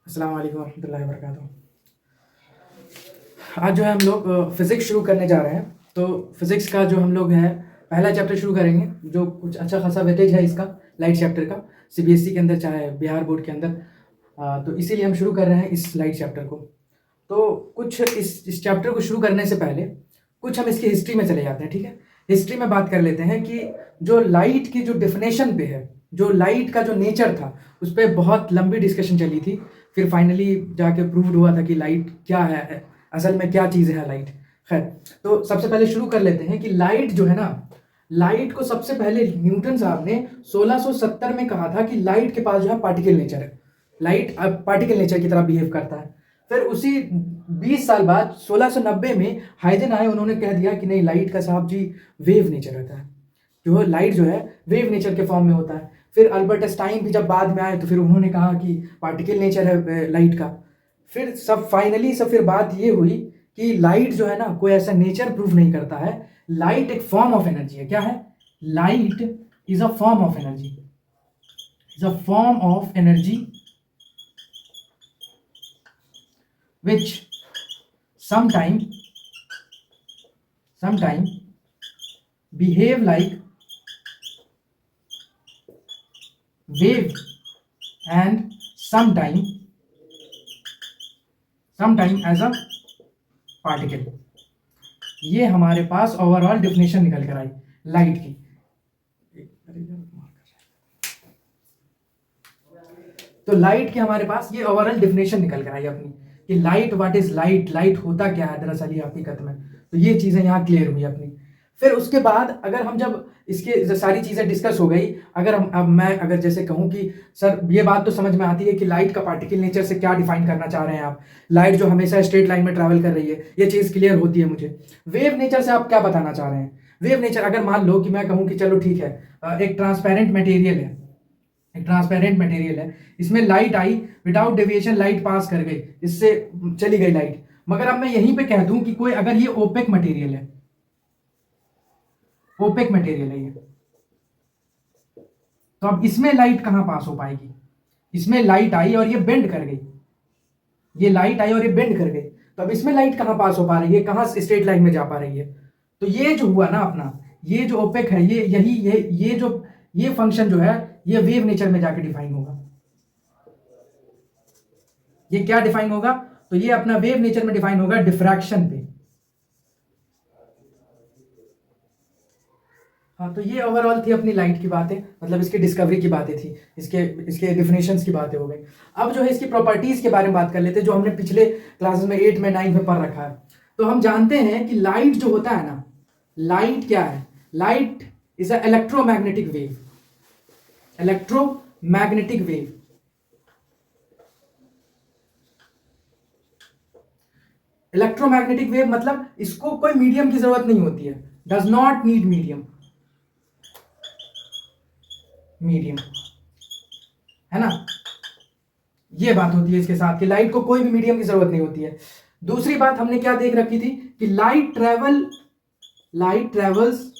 अस्सलाम वालेकुम रहमतुल्लाहि व बरकातुहू। आज जो है हम लोग फ़िज़िक्स शुरू करने जा रहे हैं। तो फ़िज़िक्स का जो हम लोग है पहला चैप्टर शुरू करेंगे, जो कुछ अच्छा खासा वेटेज है इसका, लाइट चैप्टर का, सीबीएसई के अंदर चाहे बिहार बोर्ड के अंदर। तो इसीलिए हम शुरू कर रहे हैं इस लाइट चैप्टर को। तो कुछ इस चैप्टर को शुरू करने से पहले कुछ हम इसकी हिस्ट्री में चले जाते हैं, ठीक है? हिस्ट्री में बात कर लेते हैं कि जो लाइट की जो डेफिनेशन पे है, जो लाइट का जो नेचर था, उस पे बहुत लंबी डिस्कशन चली थी। फिर फाइनली जाके प्रूव्ड हुआ था कि लाइट क्या है, असल में क्या चीज़ है लाइट। खैर, तो सबसे पहले शुरू कर लेते हैं कि लाइट जो है ना, लाइट को सबसे पहले न्यूटन साहब ने 1670 में कहा था कि लाइट के पास जो है पार्टिकल नेचर है, लाइट पार्टिकल नेचर की तरह बिहेव करता है। फिर उसी 20 साल बाद 1690 में हाइजन आए, उन्होंने कह दिया कि नहीं, लाइट का साहब जी वेव नेचर रहता है, जो लाइट जो है वेव नेचर के फॉर्म में होता है। फिर अल्बर्ट आइंस्टाइन भी जब बाद में आए तो फिर उन्होंने कहा कि पार्टिकल नेचर है लाइट का। फिर सब फाइनली सब फिर बात ये हुई कि लाइट जो है ना, कोई ऐसा नेचर प्रूव नहीं करता है, लाइट एक फॉर्म ऑफ एनर्जी है। क्या है? Light is a form of energy, is a form of energy which sometime behave like wave and sometime as a particle। ये हमारे पास ओवरऑल डेफिनेशन निकल कर आई लाइट की। तो लाइट की हमारे पास ये ओवरऑल डेफिनेशन निकल कर आई अपनी कि light, what is light, light होता क्या है दरअसल ये हकीकत में। तो ये चीज़ें यहाँ क्लियर हुई अपनी। फिर उसके बाद अगर हम जब इसके सारी चीज़ें डिस्कस हो गई, अगर हम अब मैं अगर जैसे कहूँ कि सर ये बात तो समझ में आती है कि लाइट का पार्टिकल नेचर से क्या डिफाइन करना चाह रहे हैं आप, लाइट जो हमेशा स्ट्रेट लाइन में ट्रैवल कर रही है, ये चीज़ क्लियर होती है मुझे। वेव नेचर से आप क्या बताना चाह रहे हैं? वेव नेचर अगर मान लो कि मैं कहूँ कि चलो ठीक है, एक ट्रांसपेरेंट मटेरियल है, एक ट्रांसपेरेंट मटेरियल है, इसमें लाइट आई, विदाउट डेविएशन लाइट पास कर गई, इससे चली गई लाइट। मगर अब मैं यहीं पे कह दूं कि कोई अगर ये ओपेक मटेरियल है, ओपेक मटेरियल है ये, तो अब इसमें लाइट कहां पास हो पाएगी? इसमें लाइट आई और ये बेंड कर गई, ये लाइट आई और ये बेंड कर गई, तो अब इसमें लाइट कहां पास हो पा रही है, कहां स्ट्रेट लाइन में जा पा रही है? तो ये जो हुआ ना अपना, ये जो ओपेक है, ये यही ये जो ये फंक्शन जो है, ये वेव नेचर में जाके डिफाइन होगा। ये क्या डिफाइन होगा? तो ये अपना वेव नेचर में डिफाइन होगा डिफ्रैक्शन पे। हाँ, तो ये ओवरऑल थी अपनी लाइट की बातें, मतलब इसकी डिस्कवरी की बातें थी, इसके इसके डिफिनेशंस की बातें हो गई। अब जो है इसकी प्रॉपर्टीज के बारे में बात कर लेते हैं, जो हमने पिछले क्लासेस में 8 में 9 में पढ़ रखा है। तो हम जानते हैं कि लाइट जो होता है ना, लाइट क्या है? Light is a electromagnetic wave, electromagnetic wave. Electromagnetic wave मतलब इसको कोई मीडियम की जरूरत नहीं होती है, does not need medium, medium, है ना? ये बात होती है इसके साथ कि लाइट को कोई भी मीडियम की जरूरत नहीं होती है। दूसरी बात हमने क्या देख रखी थी कि light travels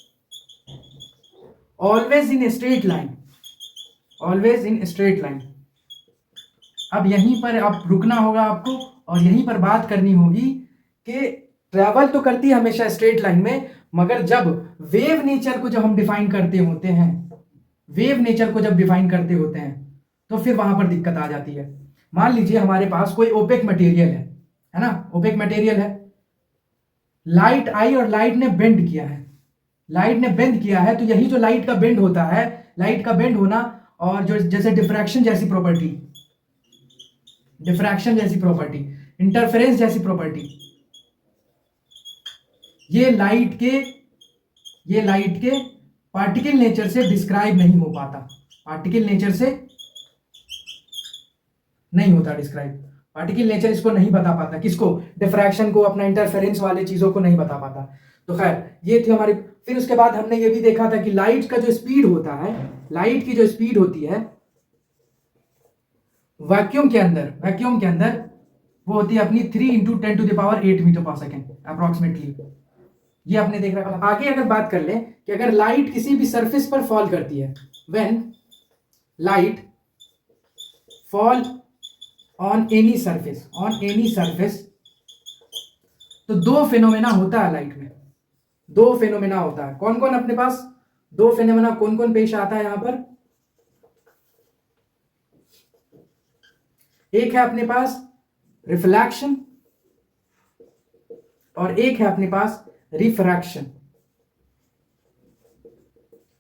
always in straight line, always in straight line. अब यहीं पर आप रुकना होगा आपको और यहीं पर बात करनी होगी कि ट्रैवल तो करती है हमेशा स्ट्रेट लाइन में, मगर जब वेव नेचर को जब हम डिफाइन करते होते हैं, वेव नेचर को जब डिफाइन करते होते हैं, तो फिर वहां पर दिक्कत आ जाती है। मान लीजिए हमारे पास कोई ओपेक मटेरियल है ना, ओपेक मटेरियल है, लाइट आई और लाइट ने बेंड किया है, लाइट ने बेंड किया है, तो यही जो लाइट का बेंड होता है, लाइट का बेंड होना और जो जैसे डिफ्रैक्शन जैसी प्रॉपर्टी, डिफ्रैक्शन जैसी प्रॉपर्टी, इंटरफेरेंस जैसी प्रॉपर्टी, ये लाइट के पार्टिकल नेचर से डिस्क्राइब नहीं हो पाता, पार्टिकल नेचर से नहीं होता डिस्क्राइब, पार्टिकल नेचर इसको नहीं बता पाता, किसको? डिफ्रैक्शन को, अपना इंटरफेरेंस वाले चीजों को नहीं बता पाता। तो खैर ये थी हमारी। फिर उसके बाद हमने ये भी देखा था कि लाइट का जो स्पीड होता है, लाइट की जो स्पीड होती है वैक्यूम के अंदर वो होती है अपनी 3 × 10⁸ मीटर पर सेकेंड अप्रोक्सीमेटली। ये आपने देख रखा था। आगे अगर बात कर लें कि अगर लाइट किसी भी सरफेस पर फॉल करती है, when light fall on any surface, तो दो फिनोमेना होता है लाइट में, दो फिनोमेना होता है। कौन कौन अपने पास दो फिनोमेना कौन कौन पेश आता है यहां पर? एक है अपने पास रिफ्लैक्शन और एक है अपने पास रिफ्रैक्शन।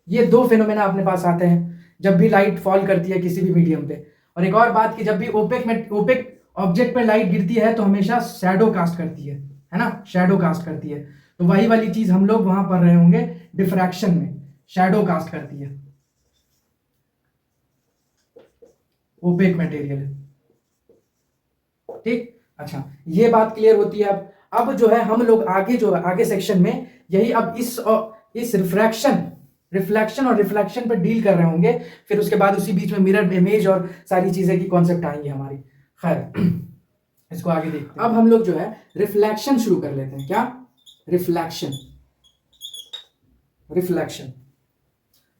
ये दो फिनोमेना अपने पास आते हैं जब भी लाइट फॉल करती है किसी भी मीडियम पे। और एक और बात कि जब भी ओपेक ऑब्जेक्ट पे लाइट गिरती है तो हमेशा शैडो कास्ट करती है ना, शैडो कास्ट करती है। तो वही वाली चीज हम लोग वहां पढ़ रहे होंगे डिफ्रैक्शन में, शैडो कास्ट करती है ओपेक मटेरियल। ठीक, अच्छा, ये बात क्लियर होती है। अब जो है हम लोग आगे जो आगे सेक्शन में यही अब इस रिफ्लेक्शन और रिफ्लेक्शन पर डील कर रहे होंगे। फिर उसके बाद उसी बीच में मिरर इमेज और सारी चीजें की कॉन्सेप्ट आएंगी हमारी। खैर इसको आगे देखते हैं। अब हम लोग जो है रिफ्लेक्शन शुरू कर लेते हैं। क्या? रिफ्लेक्शन।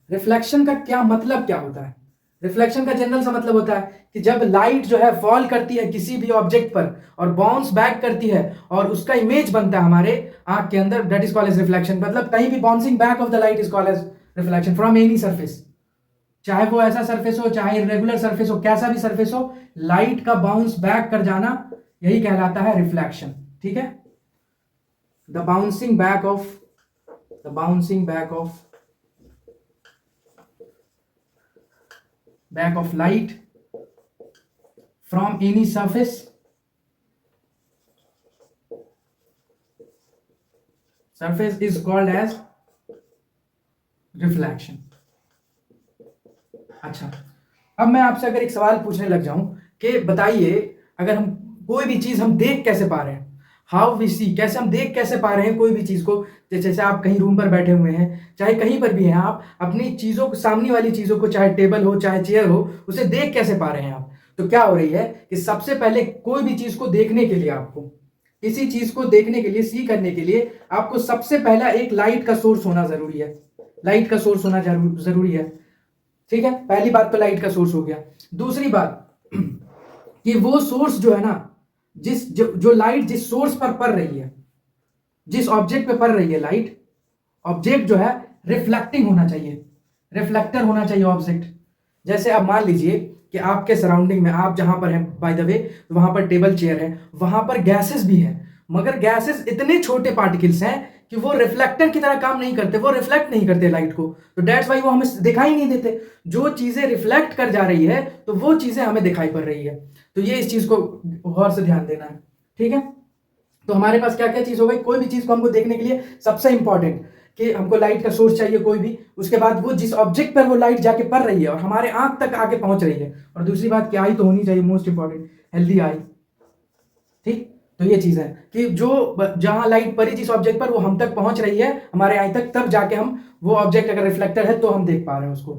रिफ्लेक्शन का क्या मतलब क्या होता है? रिफ्लेक्शन का जनरल सा मतलब होता है कि जब लाइट जो है फॉल करती है किसी भी ऑब्जेक्ट पर और बाउंस बैक करती है और उसका इमेज बनता है हमारे आंख के अंदर, that is called as reflection. मतलब कहीं भी bouncing back of the light is called as reflection from any surface, चाहे वो ऐसा सरफेस हो, चाहे इरेगुलर सरफेस हो, कैसा भी सरफेस हो, लाइट का बाउंस बैक कर जाना यही कहलाता है रिफ्लेक्शन। ठीक है, the bouncing back of light from any surface is called as reflection। अच्छा, अब मैं आपसे अगर एक सवाल पूछने लग जाऊं कि बताइए, अगर हम कोई भी चीज हम देख कैसे पा रहे हैं, हाउ वी सी, कैसे हम देख कैसे पा रहे हैं कोई भी चीज को। जैसे आप कहीं रूम पर बैठे हुए हैं, चाहे कहीं पर भी हैं, आप अपनी चीजों को, सामने वाली चीजों को, चाहे टेबल हो चाहे चेयर हो, उसे देख कैसे पा रहे हैं आप? तो क्या हो रही है कि सबसे पहले कोई भी चीज को देखने के लिए, आपको किसी चीज को देखने के लिए, सी करने के लिए, आपको सबसे पहला एक लाइट का सोर्स होना जरूरी है। लाइट का सोर्स होना जरूरी है। ठीक है, पहली बात तो लाइट का सोर्स हो गया। दूसरी बात कि वो सोर्स जो है ना, जो लाइट जिस सोर्स पर पड़ रही है, जिस ऑब्जेक्ट पे पड़ रही है लाइट, ऑब्जेक्ट जो है रिफ्लेक्टिंग होना चाहिए, रिफ्लेक्टर होना चाहिए ऑब्जेक्ट। जैसे अब मान लीजिए कि आपके सराउंडिंग में, आप जहां पर हैं, बाय द वे, वहां पर टेबल चेयर है, वहां पर गैसेस भी हैं, मगर गैसेस इतने छोटे पार्टिकल्स हैं कि वो रिफ्लेक्टर की तरह काम नहीं करते, वो रिफ्लेक्ट नहीं करते लाइट को। तो दैट्स वाई वो हमें दिखाई नहीं देते। जो चीजें रिफ्लेक्ट कर जा रही है तो वो चीजें हमें दिखाई पड़ रही है। तो ये इस चीज को गौर से ध्यान देना है। ठीक है, तो हमारे पास क्या क्या चीज हो गई? कोई भी चीज को हमको देखने के लिए सबसे इंपॉर्टेंट कि हमको लाइट का सोर्स चाहिए कोई भी, उसके बाद वो जिस ऑब्जेक्ट पर वो लाइट जाके पड़ रही है और हमारे आंख तक आके पहुंच रही है, और दूसरी बात कि आई तो होनी चाहिए, मोस्ट इंपॉर्टेंट, हेल्दी आई। ठीक, तो ये चीज है कि जो जहां लाइट पड़ी जिस ऑब्जेक्ट पर, वो हम तक पहुंच रही है, हमारे आई तक, तब जाके हम वो ऑब्जेक्ट अगर रिफ्लेक्टर है तो हम देख पा रहे हैं उसको।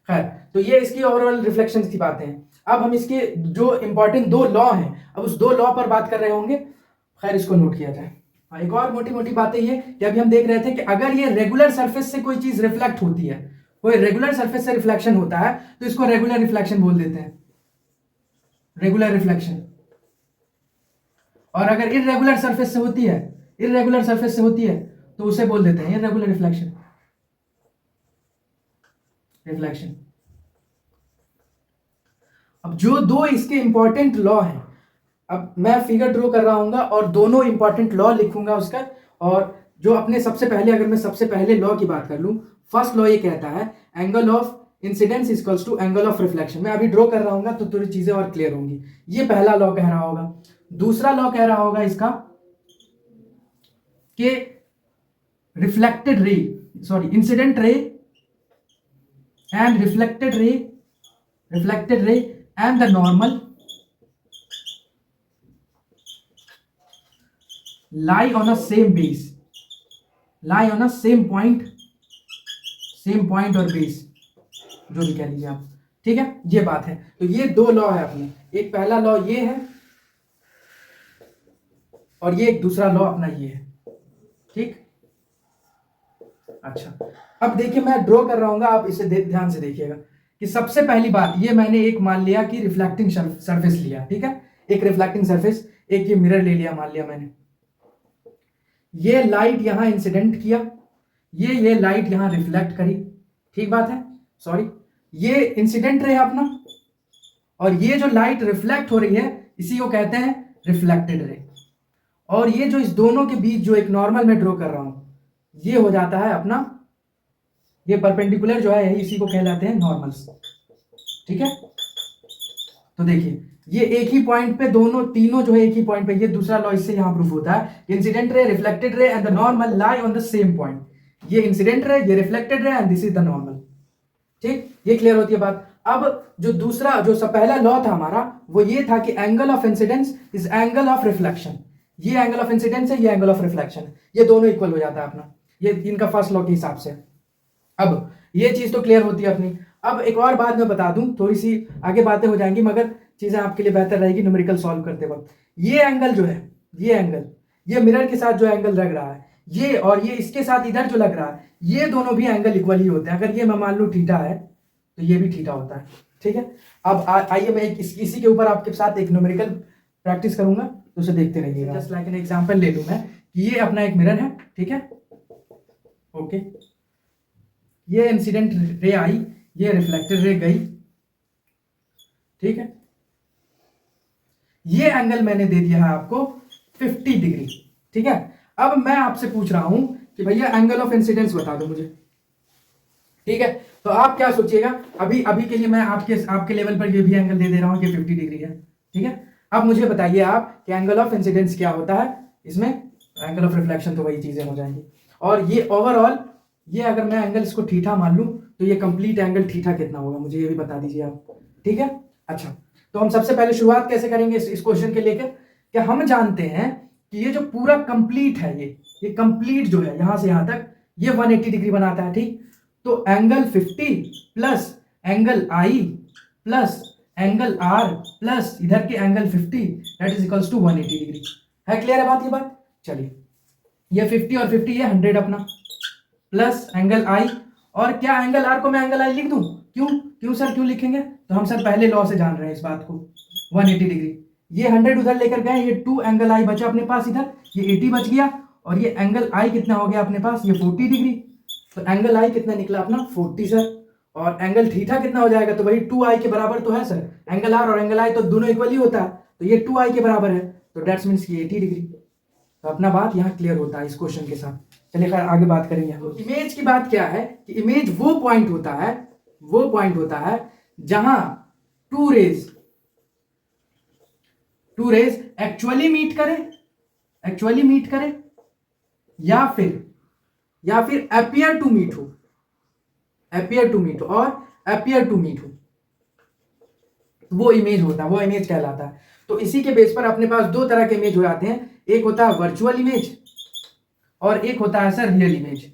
खैर, तो ये इसकी ओवरऑल रिफ्लेक्शन की बातें हैं। अब हम इसके जो इंपॉर्टेंट दो लॉ हैं, अब उस दो लॉ पर बात कर रहे होंगे। खैर, इसको नोट किया जाए। एक और मोटी मोटी बातें ये कि अभी हम देख रहे थे कि अगर ये रेगुलर सरफेस से कोई चीज रिफ्लेक्ट होती है, कोई रेगुलर सरफेस से रिफ्लेक्शन होता है, तो इसको रेगुलर रिफ्लेक्शन बोल देते हैं, रेगुलर रिफ्लेक्शन। और अगर इरेगुलर सरफेस से होती है, इरेगुलर सरफेस से होती है, तो उसे बोल देते हैं इरेगुलर रिफ्लेक्शन, रिफ्लेक्शन। अब जो दो इसके इंपॉर्टेंट लॉ हैं, अब मैं फिगर ड्रॉ कर रहा हूँ और दोनों इंपॉर्टेंट लॉ लिखूंगा उसका। और जो अपने सबसे पहले, अगर मैं सबसे पहले लॉ की बात कर लूं, फर्स्ट लॉ ये कहता है angle of incidence equals to angle of reflection. मैं अभी ड्रॉ कर रहा हूँ तो थोड़ी चीजें और क्लियर होंगी। ये पहला लॉ कह रहा होगा। दूसरा लॉ कह रहा होगा इसका कि reflected ray, sorry, incident ray and reflected ray and the normal lie on a same base, lie on a same point और base, जो भी कह लीजिए आप। ठीक है, ये बात है। तो ये दो लॉ है अपने, एक पहला लॉ ये है और ये एक दूसरा लॉ अपना ये है। ठीक, अच्छा, अब देखिए मैं ड्रॉ कर रहा हूं, आप इसे ध्यान से देखिएगा कि सबसे पहली बात ये मैंने एक मान लिया कि रिफ्लेक्टिंग सरफेस लिया, ठीक है, एक रिफ्लेक्टिंग सरफेस, एक ये मिरर ले लिया मान लिया मैंने, ये लाइट यहां इंसिडेंट किया, ये लाइट यहां रिफ्लेक्ट करी, ठीक बात है, सॉरी, ये इंसिडेंट रे अपना, और ये जो लाइट रिफ्लेक्ट हो रही है इसी को कहते हैं रिफ्लेक्टेड रे। और ये जो इस दोनों के बीच जो एक नॉर्मल में ड्रॉ कर रहा हूं ये हो जाता है अपना, ये परपेंडिकुलर जो है इसी को कहलाते हैं नॉर्मल्स, ठीक है। तो देखिए ये एक ही पॉइंट पे दोनों तीनों जो है एक ही पॉइंट पे, ये दूसरा लॉ इससे यहां प्रूफ होता है, incident ray, reflected ray and the normal lie on the same point, ये इंसिडेंट रे, ये reflected ray and this is the normal, ठीक, ये क्लियर होती है बात। अब जो दूसरा जो पहला लॉ था हमारा वो ये था कि angle of incidence is angle of reflection, ये एंगल ऑफ इंसिडेंस है, ये एंगल ऑफ रिफ्लेक्शन है, ये दोनों इक्वल हो जाता है अपना, ये इनका फर्स्ट लॉ के हिसाब से। अब ये चीज तो क्लियर होती है अपनी। अब एक और बात मैं बता दूं, थोड़ी सी आगे बातें हो जाएंगी मगर चीजें आपके लिए बेहतर रहेगी न्यूमेरिकल सॉल्व करते वक्त। ये एंगल जो है, ये एंगल, ये मिरर के साथ जो एंगल लग रहा है ये, और ये इसके साथ इधर जो लग रहा है, ये दोनों भी एंगल इक्वल ही होते हैं। अगर ये मैं मान लूं थीटा है तो ये भी थीटा होता है, ठीक है। अब आइए मैं इसी के ऊपर आपके साथ एक न्यूमेरिकल प्रैक्टिस करूंगा, तो उसे देखते रहिएगा। जस्ट लाइक एन एग्जांपल ले लूं मैं कि ये अपना एक मिरर है, ठीक है, ओके, ये इंसिडेंट रे आई, ये रिफ्लेक्टेड रे गई, ठीक है, ये एंगल मैंने दे दिया है आपको 50 डिग्री, ठीक है। अब मैं आपसे पूछ रहा हूं कि भैया एंगल ऑफ इंसिडेंस बता दो मुझे, ठीक है। तो आप क्या सोचिएगा, अभी अभी के लिए मैं आपके लेवल पर ये भी एंगल दे रहा हूं कि 50 डिग्री है, ठीक है। अब मुझे बताइए आप कि एंगल ऑफ इंसिडेंस क्या होता है, इसमें एंगल ऑफ रिफ्लेक्शन, तो वही चीजें हो जाएंगी। और ये ओवरऑल, ये अगर मैं एंगल इसको थीटा मान लूं तो ये कंप्लीट एंगल थीटा कितना होगा, मुझे ये भी बता दीजिए आप, ठीक है। अच्छा, तो हम सबसे पहले शुरुआत कैसे करेंगे इस क्वेश्चन के लेकर, कि हम जानते हैं कि ये जो पूरा कंप्लीट है, ये कंप्लीट जो है यहां से यहां तक ये 180 डिग्री बनाता है, ठीक। तो angle 50 plus angle I plus angle R plus इधर के angle 50 that is equals to 180 degree. है क्लियर है बात, ये बात। चलिए ये 50 और 50 ये 100 अपना, प्लस एंगल आई, और क्या एंगल आर को मैं एंगल आई लिख दूं, क्यों सर, क्यों लिखेंगे, तो हम सर पहले लॉ से जान रहे हैं इस बात को, 180 डिग्री, ये 100 उधर लेकर गए, ये 2 एंगल आई बचा अपने पास इधर, ये 80 बच गया, और ये एंगल आई कितना हो गया अपने पास, ये 40 डिग्री, तो एंगल आई कितना निकला अपना 40 सर, और एंगल थीटा कितना हो जाएगा, तो वही 2i के बराबर तो है सर, एंगल आर और एंगल आई तो दोनों इक्वल ही होता है, तो ये 2i के बराबर है, तो दैट्स मीन्स ये 80 डिग्री। तो अपना बात यहाँ क्लियर होता है इस क्वेश्चन के साथ। चलिए खैर आगे बात करेंगे हम। इमेज की बात क्या है कि इमेज वो पॉइंट होता है जहां टू रेज एक्चुअली मीट करे या फिर अपियर टू मीट हो और अपियर टू मीट हो, वो इमेज होता है, वो इमेज कहलाता है। तो इसी के बेस पर अपने पास दो तरह के इमेज हो जाते हैं, एक होता है वर्चुअल इमेज और एक होता है सर रियल इमेज।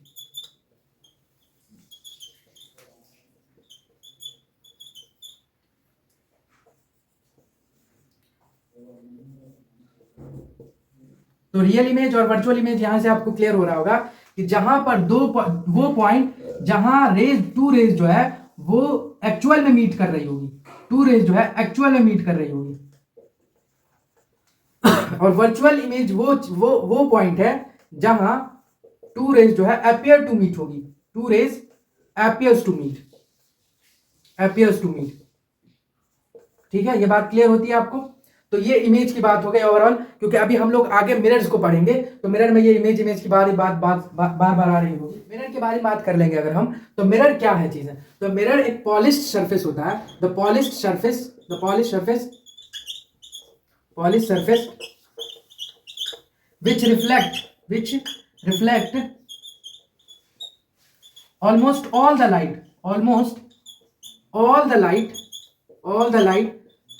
तो रियल इमेज और वर्चुअल इमेज यहां से आपको क्लियर हो रहा होगा कि जहां पर वो पॉइंट जहां टू रेज जो है वो एक्चुअल में मीट कर रही होगी, टू रेज जो है एक्चुअल में मीट कर रही होगी, और वर्चुअल इमेज वो पॉइंट है जहां टू रेज जो है अपियर टू मीट होगी, two rays appears to meet, ठीक है। ये बात क्लियर होती है आपको। तो ये इमेज की बात हो गई ओवरऑल, क्योंकि अभी हम लोग आगे मिरर्स को पढ़ेंगे, तो मिरर में ये इमेज की बार बार आ रही होगी। मिरर के बारे में बात कर लेंगे अगर हम, तो मिरर क्या है चीज है, तो मिरर एक पॉलिश्ड सरफेस होता है, the polished surface which reflect almost all the light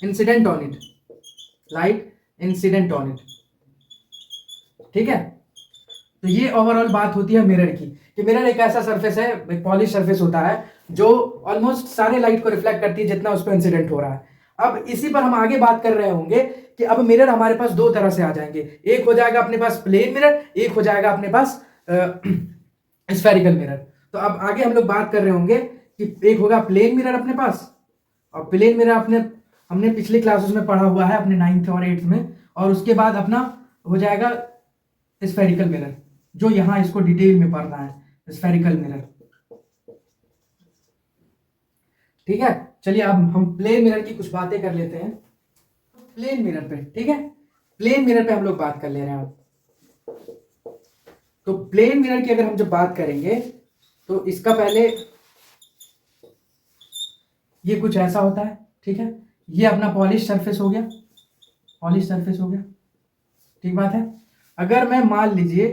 incident on it, ठीक है। तो ये ओवरऑल बात होती है मिरर की, कि मिरर एक ऐसा सरफेस है, एक पॉलिश सरफेस होता है जो ऑलमोस्ट सारे लाइट को रिफ्लेक्ट करती है जितना उस पर इंसिडेंट हो रहा है। अब इसी पर हम आगे बात कर रहे होंगे कि अब मिरर हमारे पास दो तरह से आ जाएंगे, एक हो जाएगा अपने पास प्लेन मिरर, एक हो जाएगा अपने पास स्फेरिकल मिरर। तो अब आगे हम लोग बात कर रहे होंगे कि एक होगा प्लेन मिरर अपने पास, और प्लेन मिरर हमने पिछले क्लासेस में पढ़ा हुआ है अपने 9th और 8th में, और उसके बाद अपना हो जाएगा स्फेरिकल मिरर, जो यहाँ इसको डिटेल में पढ़ना है, स्फेरिकल मिरर। ठीक है, चलिए अब हम प्लेन मिरर की कुछ बातें कर लेते हैं। प्लेन मिरर पे, ठीक है, प्लेन मिरर पे हम लोग बात कर ले रहे हैं। तो प्लेन मिरर की अगर हम जब बात करेंगे तो इसका पहले ये कुछ ऐसा होता है, ठीक है, ये अपना पॉलिश सरफेस हो गया, पॉलिश सरफेस हो गया, ठीक बात है। अगर मैं मान लीजिए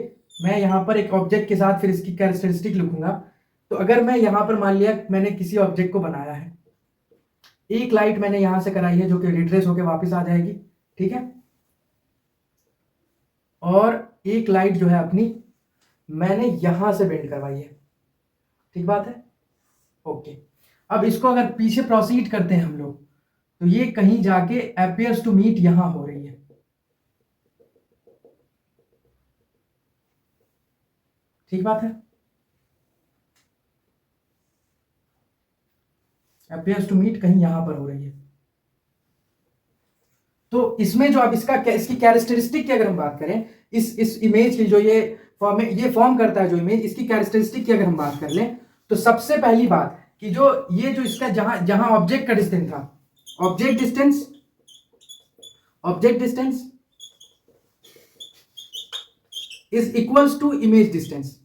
मैं यहां पर एक ऑब्जेक्ट के साथ फिर इसकी कैरेक्टरिस्टिक लिखूंगा, तो अगर मैं यहां पर मान लिया मैंने किसी ऑब्जेक्ट को बनाया है, एक लाइट मैंने यहां से कराई है जो कि रिट्रेस होकर वापस आ जाएगी, ठीक है, और एक लाइट जो है अपनी मैंने यहां से बेंड करवाई है, ठीक बात है, ओके। अब इसको अगर पीछे प्रोसीड करते हैं हम लोग, तो ये कहीं जाके अपीयर्स टू मीट यहां हो रही है, ठीक बात है, अपीयर्स टू मीट कहीं यहां पर हो रही है। तो इसमें जो अब इसकी कैरेक्टरिस्टिक की अगर हम बात करें, इस इमेज की जो ये फॉर्म करता है जो इमेज, इसकी कैरेक्टरिस्टिक की अगर हम बात कर लें, तो सबसे पहली बात कि जो इसका जहां जहां ऑब्जेक्ट का डिस्टेंस था, object distance is equals to image distance,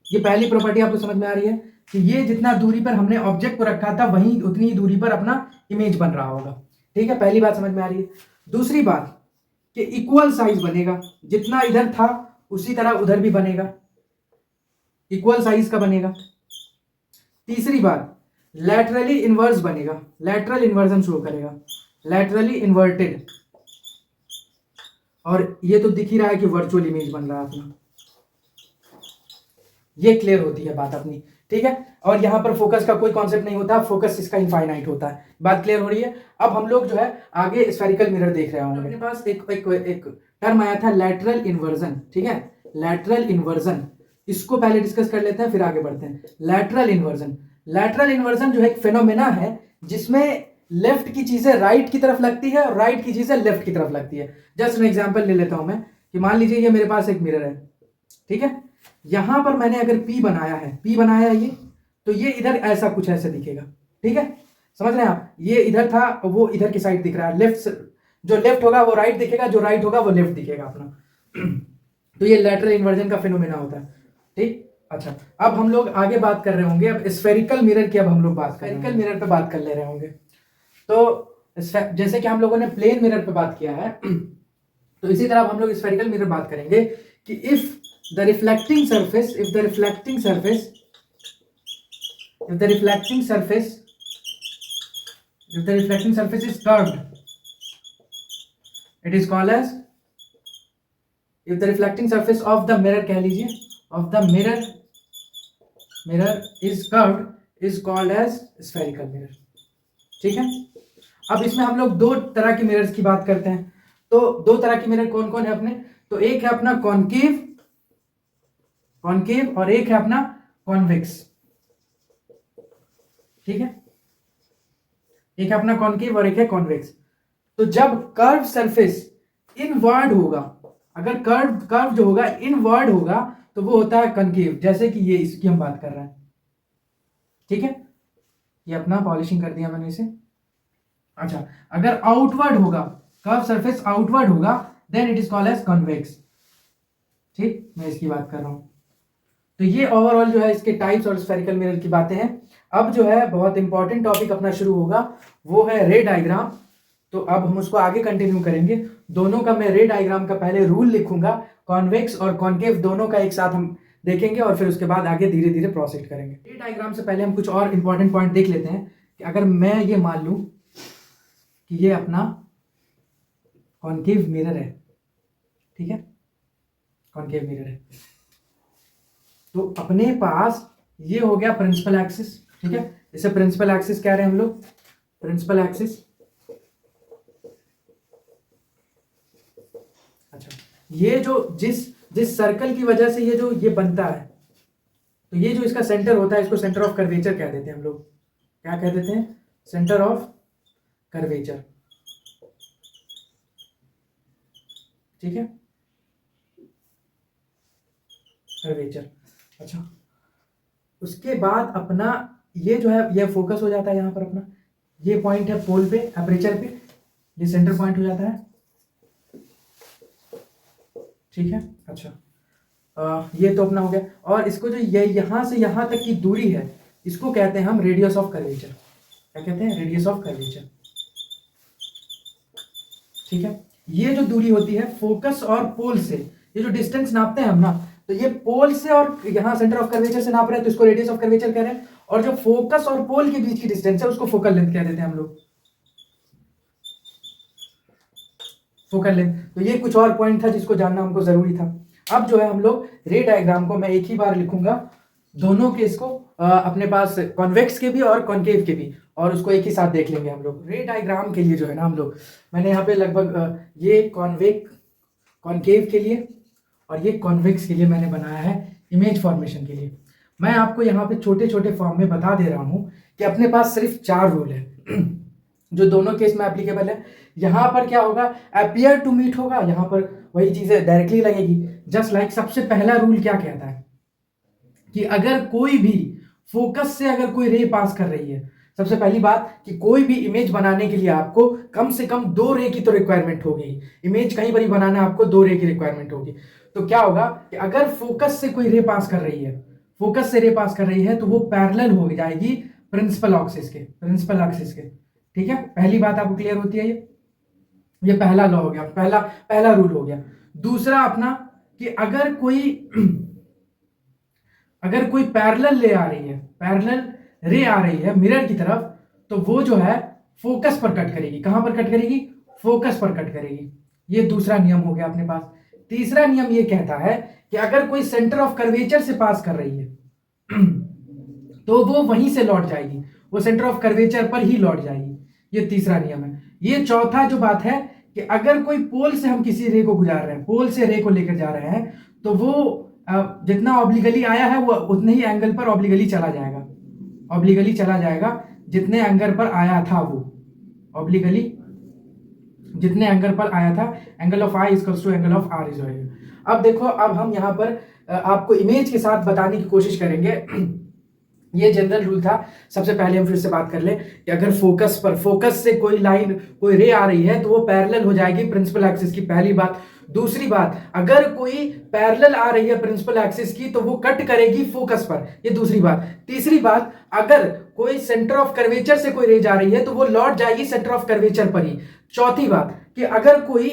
ये पहली प्रॉपर्टी आपको समझ में आ रही है कि ये जितना दूरी पर हमने ऑब्जेक्ट को रखा था वहीं उतनी ही दूरी पर अपना इमेज बन रहा होगा, ठीक है, पहली बात समझ में आ रही है। दूसरी बात कि इक्वल साइज बनेगा, जितना इधर था उसी तरह उधर भी बनेगा, इक्वल साइज का बनेगा। तीसरी बात लैटरली इन्वर्स बनेगा, लैटरल इन्वर्जन शो करेगा, लैटरली इन्वर्टेड, और ये तो दिख ही रहा है कि वर्चुअल इमेज बन रहा है अपना, ये क्लियर होती है बात अपनी, ठीक है। और यहां पर फोकस का कोई कॉन्सेप्ट नहीं होता, फोकस इसका इनफाइनाइट होता है, बात क्लियर हो रही है। अब हम लोग जो है आगे स्फेरिकल मिरर देख रहे होंगे। अपने पास एक टर्म आया था लैटरल इन्वर्जन, ठीक है, लैटरल इन्वर्जन, इसको पहले डिस्कस कर लेते हैं फिर आगे बढ़ते हैं। लैटरल इन्वर्जन जो है एक फेनोमेना है जिसमें लेफ्ट की चीजें राइट की तरफ लगती है और राइट की चीजें लेफ्ट की तरफ लगती है। जस्ट एन एग्जांपल ले लेता हूं मैं कि मान लीजिए ये मेरे पास एक मिरर है, ठीक है, यहां पर मैंने अगर P बनाया है ये, तो ये इधर ऐसा कुछ ऐसे दिखेगा, ठीक है, समझ रहे हैं आप, ये इधर था वो इधर की साइड दिख रहा है, जो लेफ्ट होगा वो राइट दिखेगा, जो राइट होगा वो लेफ्ट दिखेगा अपना। तो ये लैटरल इन्वर्जन का फिनोमेना होता है, ठीक। अच्छा, अब हम लोग आगे बात कर रहे होंगे, अब स्फेरिकल मिरर की अब हम लोग स्फेरिकल मिरर पे बात कर ले रहे होंगे। तो जैसे कि हम लोगों ने प्लेन मिरर पे बात किया है, तो इसी तरह हम लोग स्फेरिकल मिरर बात करेंगे कि if the reflecting surface is curved, it is called as, if the reflecting surface of the mirror कह लीजिए of the mirror is curved is called as spherical mirror, ठीक है। अब इसमें हम लोग दो तरह के मिरर्स की बात करते हैं। तो दो तरह के मिरर कौन कौन है अपने, तो एक है अपना कॉनकेव और एक है अपना कॉन्वेक्स, ठीक है, एक है अपना कॉनकेव और एक है कॉन्वेक्स। तो जब कर्व सरफेस इनवर्ड होगा, अगर कर्व जो होगा इनवर्ड होगा तो वो होता है कॉनकेव, जैसे कि ये इसकी हम बात कर रहे हैं, ठीक है, ये अपना पॉलिशिंग कर दिया मैंने इसे। अच्छा, अगर आउटवर्ड होगा, कर्व सरफेस आउटवर्ड होगा, then it is called as convex, ठीक, मैं इसकी बात कर रहा हूं। तो ये ओवरऑल जो है इसके टाइप्स और स्फेरिकल मिरर की बातें हैं। अब जो है बहुत इंपॉर्टेंट टॉपिक अपना शुरू होगा, वो है रे डायग्राम। तो अब हम उसको आगे कंटिन्यू करेंगे। दोनों का मैं रे डायग्राम का पहले रूल लिखूंगा, कॉन्वेक्स और कॉन्केव दोनों का एक साथ हम देखेंगे और फिर उसके बाद आगे धीरे धीरे प्रोसीड करेंगे। रे डायग्राम से पहले हम कुछ और इंपॉर्टेंट पॉइंट देख लेते हैं कि अगर मैं ये मान लूं कि ये अपना कॉन्केव मिरर है, ठीक है, कॉन्केव मिरर है, तो अपने पास ये हो गया प्रिंसिपल एक्सिस, ठीक है, इसे प्रिंसिपल एक्सिस कह रहे हैं हम लोग, प्रिंसिपल एक्सिस। अच्छा, ये जो जिस सर्कल की वजह से ये बनता है, तो ये जो इसका सेंटर होता है इसको सेंटर ऑफ कर्वेचर कह देते हैं हम लोग। क्या कह देते हैं? Centre of curvature. ठीक है, कर्वेचर। अच्छा, उसके बाद अपना ये जो है ये फोकस हो जाता है यहाँ पर अपना, ये पॉइंट है पोल पे, एपरेचर पे, ये सेंटर पॉइंट हो जाता है। ठीक है, अच्छा ये तो अपना हो गया। और इसको जो ये यहाँ से यहाँ तक की दूरी है इसको कहते हैं हम रेडियस ऑफ कर्वेचर। क्या कहते हैं? Radius of curvature. ठीक है, ये जो दूरी होती है फोकस और पोल से, ये जो डिस्टेंस नापते हैं हम ना, तो ये पोल से और यहाँ सेंटर ऑफ कर्वेचर से नाप रहे हैं तो इसको रेडियस ऑफ कर्वेचर कह रहे हैं। और जो फोकस और पोल के बीच की डिस्टेंस है उसको फोकल लेंथ कह देते हैं हम लोग, फोकल लेंथ। तो ये कुछ और पॉइंट था जिसको जानना हमको जरूरी था। अब जो है हम लोग रे डायग्राम को मैं एक ही बार लिखूंगा, दोनों के इसको अपने पास कॉन्वेक्स के भी और कॉन्केव के भी, और उसको एक ही साथ देख लेंगे हम लोग। रे डायग्राम के लिए जो है ना हम लोग, मैंने यहाँ पे लगभग ये कॉन्केव के लिए और ये कॉन्वेक्स के लिए मैंने बनाया है इमेज फॉर्मेशन के लिए। मैं आपको यहाँ पे छोटे छोटे फॉर्म में बता दे रहा हूँ कि अपने पास सिर्फ 4 रूल है जो दोनों केस में एप्लीकेबल है। यहाँ पर क्या होगा? अपीयर टू मीट होगा, यहाँ पर वही चीजें डायरेक्टली लगेगी। जस्ट लाइक सबसे पहला रूल क्या कहता है कि अगर कोई भी फोकस से अगर कोई रे पास कर रही है, सबसे पहली बात कि कोई भी इमेज बनाने के लिए आपको कम से कम 2 रे की तो रिक्वायरमेंट होगी। इमेज कहीं पर ही बनाना है आपको 2 रे की रिक्वायरमेंट होगी। तो क्या होगा कि अगर फोकस से कोई रे पास कर रही है, फोकस से रे पास कर रही है तो वो पैरेलल हो जाएगी प्रिंसिपल एक्सिस के। ठीक है, पहली बात आपको क्लियर होती है। ये पहला लॉ हो गया, पहला रूल हो गया। दूसरा अपना कि अगर कोई पैरेलल ले आ रही है, पैरेलल रे आ रही है मिरर की तरफ, तो वो जो है फोकस पर कट करेगी। कहां पर कट करेगी? फोकस पर कट करेगी। ये दूसरा नियम हो गया अपने पास। तीसरा नियम ये कहता है कि अगर कोई सेंटर ऑफ कर्वेचर से पास कर रही है तो वो वहीं से लौट जाएगी, वो सेंटर ऑफ कर्वेचर पर ही लौट जाएगी। ये तीसरा नियम है। ये चौथा जो बात है कि अगर कोई पोल से हम किसी रे को गुजार रहे हैं, पोल से रे को लेकर जा रहे हैं, तो वो जितना ऑब्लिगली आया है वो उतने ही एंगल पर ऑब्लिगली चला जाएगा, जितने एंगल पर आया था वो ऑब्लिगली, जितने एंगल पर आया था। Angle of I equals to angle of R is. अब देखो, अब हम यहाँ पर आपको इमेज के साथ बताने की कोशिश करेंगे। ये जनरल रूल था। सबसे पहले हम फिर से बात कर ले कि अगर फोकस से कोई लाइन, कोई रे आ रही है तो वो पैरेलल हो जाएगी प्रिंसिपल एक्सिस की, पहली बात। दूसरी बात, अगर कोई पैरेलल आ रही है प्रिंसिपल एक्सिस की तो वो कट करेगी फोकस पर, ये दूसरी बात। तीसरी बात, अगर कोई सेंटर ऑफ कर्वेचर से कोई रे जा रही है तो वो लौट जाएगी सेंटर ऑफ कर्वेचर पर ही। चौथी बात कि अगर कोई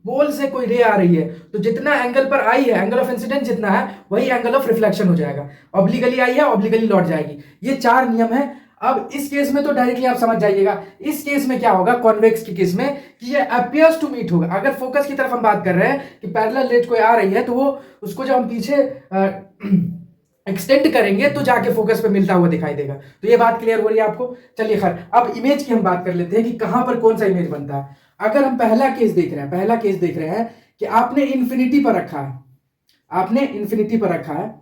पोल से कोई रे आ रही है तो जितना एंगल पर आई है, एंगल ऑफ इंसिडेंस जितना है वही एंगल ऑफ रिफ्लेक्शन हो जाएगा। ऑब्लिगली आई है, ऑब्लिगली लौट जाएगी। ये 4 नियम है। अब इस केस में तो डायरेक्टली आप समझ जाइएगा। इस केस में क्या होगा, कॉन्वेक्स के केस में, कि ये अपीयर्स टू मीट होगा। अगर फोकस की तरफ हम बात कर रहे हैं कि पैरेलल रेज कोई आ रही है तो वो उसको जब हम पीछे एक्सटेंड करेंगे तो जाके फोकस पे मिलता हुआ दिखाई देगा। तो ये बात क्लियर हो रही है आपको? चलिए खैर, अब इमेज की हम बात कर लेते हैं कि कहां पर कौन सा इमेज बनता है। अगर हम पहला केस देख रहे हैं कि आपने इन्फिनिटी पर रखा है,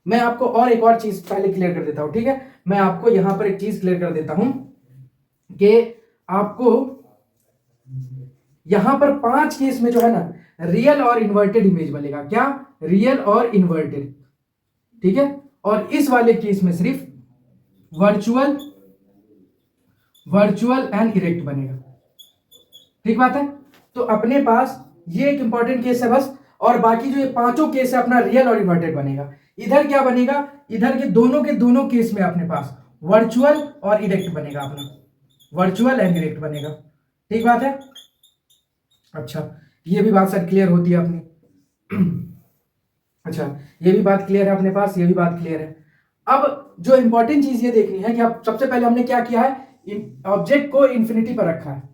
मैं आपको और एक और चीज पहले क्लियर कर देता हूं। ठीक है, मैं आपको यहां पर एक चीज क्लियर कर देता हूं कि आपको यहां पर 5 केस में जो है ना रियल और इन्वर्टेड इमेज बनेगा। क्या? रियल और इन्वर्टेड। ठीक है, और इस वाले केस में सिर्फ वर्चुअल एंड इरेक्ट बनेगा। ठीक बात है? तो अपने पास ये एक इंपॉर्टेंट केस है बस, और बाकी जो ये 5 केस है अपना रियल और इन्वर्टेड बनेगा। इधर क्या बनेगा? इधर के दोनों केस में अपने पास वर्चुअल और इरेक्ट बनेगा, अपना वर्चुअल एंड इरेक्ट बनेगा। ठीक बात है? अच्छा, ये भी बात सर क्लियर होती है अपनी। अच्छा, ये भी बात क्लियर है अपने पास, ये भी बात क्लियर है। अब जो इंपॉर्टेंट चीज ये देखनी है कि अब सबसे पहले हमने क्या किया है, ऑब्जेक्ट को इन्फिनिटी पर रखा है।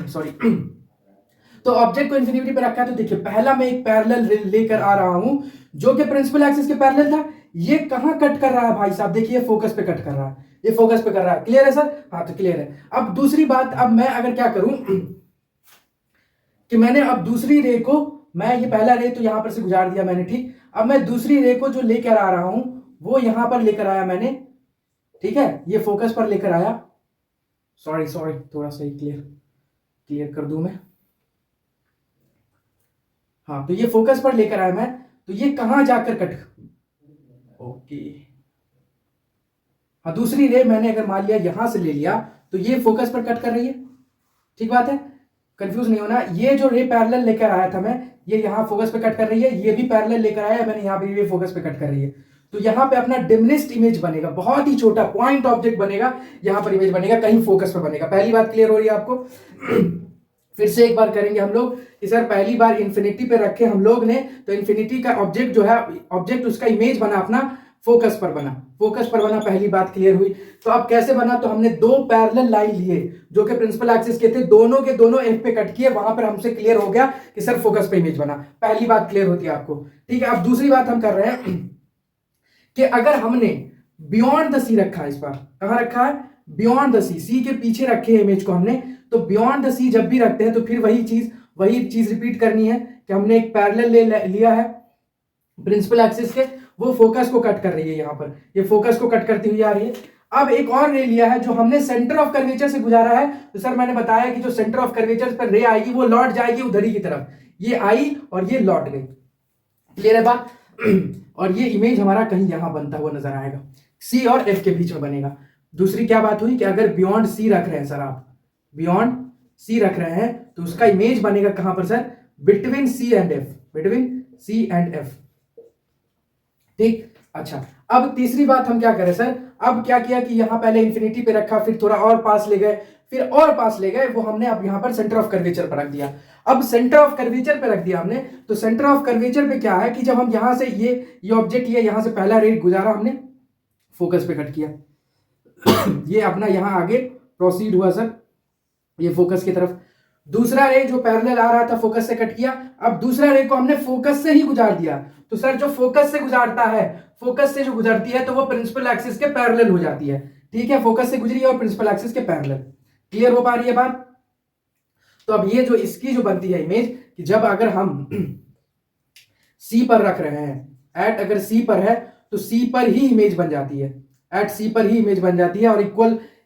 सॉरी। तो ऑब्जेक्ट को इन्फिनिटी पे रखा है, तो देखिए पहला मैं एक पैरेलल लेकर आ रहा हूं जो कि प्रिंसिपल एक्सिस के पैरेलल था। ये कहां कट कर रहा है भाई साहब? देखिए फोकस पे कट कर रहा है, ये फोकस पे कर रहा है। क्लियर है सर? हाँ, तो क्लियर है। अब दूसरी बात, अब मैं अगर क्या करूं कि मैंने अब दूसरी रे को मैं ये पहला रे तो यहाँ पर से गुजार दिया मैंने, ठीक। अब मैं दूसरी रे को जो लेकर आ रहा हूं वो यहां पर लेकर आया मैंने, ठीक है, ये फोकस पर लेकर आया। सॉरी सॉरी, थोड़ा सा क्लियर कर दूं मैं। हाँ, तो ये फोकस पर लेकर आया मैं, तो ये कहां जाकर कट, ओके, हाँ, दूसरी रे मैंने अगर मान लिया यहां से ले लिया तो ये फोकस पर कट कर रही है, ठीक बात है, कंफ्यूज नहीं होना। ये जो रे पैरेलल लेकर आया था मैं, ये यहां फोकस पे कट कर रही है, ये भी पैरेलल लेकर आया मैंने, यहां पे ये फोकस पे कट कर रही है। तो यहां पे अपना डिमिनिश्ड इमेज बनेगा, बहुत ही छोटा पॉइंट ऑब्जेक्ट बनेगा, यहां पर इमेज बनेगा, कहीं फोकस पे बनेगा। पहली बात क्लियर हो रही है आपको? फिर से एक बार करेंगे हम लोग कि सर पहली बार इंफिनिटी पे रखे हम लोग ने, तो इंफिनिटी का ऑब्जेक्ट जो है, ऑब्जेक्ट उसका इमेज बना अपना फोकस पर बना, फोकस पर बना, पहली बात क्लियर हुई। तो अब कैसे बना, तो हमने दो पैरेलल लाइन लिए जो कि प्रिंसिपल एक्सिस के थे, दोनों के दोनों एफ पे कट किए, वहां पर हमसे क्लियर हो गया कि सर फोकस पे इमेज बना। पहली बात क्लियर होती है आपको, ठीक है। अब दूसरी बात हम कर रहे हैं कि अगर हमने बियॉन्ड द सी रखा है, इस बार कहां रखा है, बियॉन्ड द सी के पीछे रखे इमेज को हमने, तो बियॉन्ड द सी जब भी रखते हैं तो फिर वही चीज रिपीट करनी है कि हमने एक पैरेलल लिया है प्रिंसिपल एक्सिस के, वो फोकस को कट कर रही है, यहां पर ये फोकस को कट करती हुई आ रही है। अब एक और रे लिया है जो हमने सेंटर ऑफ कर्वेचर से गुजारा है, तो सर मैंने बताया कि जो सेंटर ऑफ कर्वेचर पर रे आएगी वो लौट जाएगी उधर ही की तरफ, ये आई और ये लौट गई, क्लियर है बात? और ये इमेज हमारा कहीं यहां बनता हुआ नजर आएगा, सी और एफ के बीच में बनेगा। दूसरी क्या बात हुई कि अगर बियॉन्ड सी रख रहे हैं सर, आप बियॉन्ड सी रख रहे हैं तो उसका इमेज बनेगा कहां पर sir, between C and F, between C and F, ठीक। अच्छा, अब तीसरी बात हम क्या करें सर, अब क्या किया कि यहां पहले इंफिनिटी पे रखा, फिर थोड़ा और पास ले गए, फिर और पास ले गए, वो हमने अब यहां पर सेंटर ऑफ कर्वेचर पर रख दिया। अब सेंटर ऑफ कर्वेचर पे रख दिया हमने, तो सेंटर ऑफ कर्वेचर पे क्या है कि जब हम यहां से ये ऑब्जेक्ट लिया, यहां से पहला रे गुजारा हमने, फोकस पे कट किया, ये अपना यहां आगे प्रोसीड हुआ सर, ये फोकस की तरफ। दूसरा रे जो पैरेलल आ रहा था फोकस से कट किया, अब दूसरा रे को हमने फोकस से ही गुजार दिया। तो सर जो फोकस से गुजारता है, फोकस से जो गुजरती है तो वो प्रिंसिपल एक्सिस के पैरेलल हो जाती है, ठीक है, फोकस से गुजरी और प्रिंसिपल एक्सिस के पैरेलल, क्लियर हो पा रही है बात? तो अब ये जो इसकी जो बनती है इमेज, कि जब अगर हम सी पर रख रहे हैं, एट अगर सी पर है तो सी पर ही इमेज बन जाती है, एट सी पर ही इमेज बन जाती है, और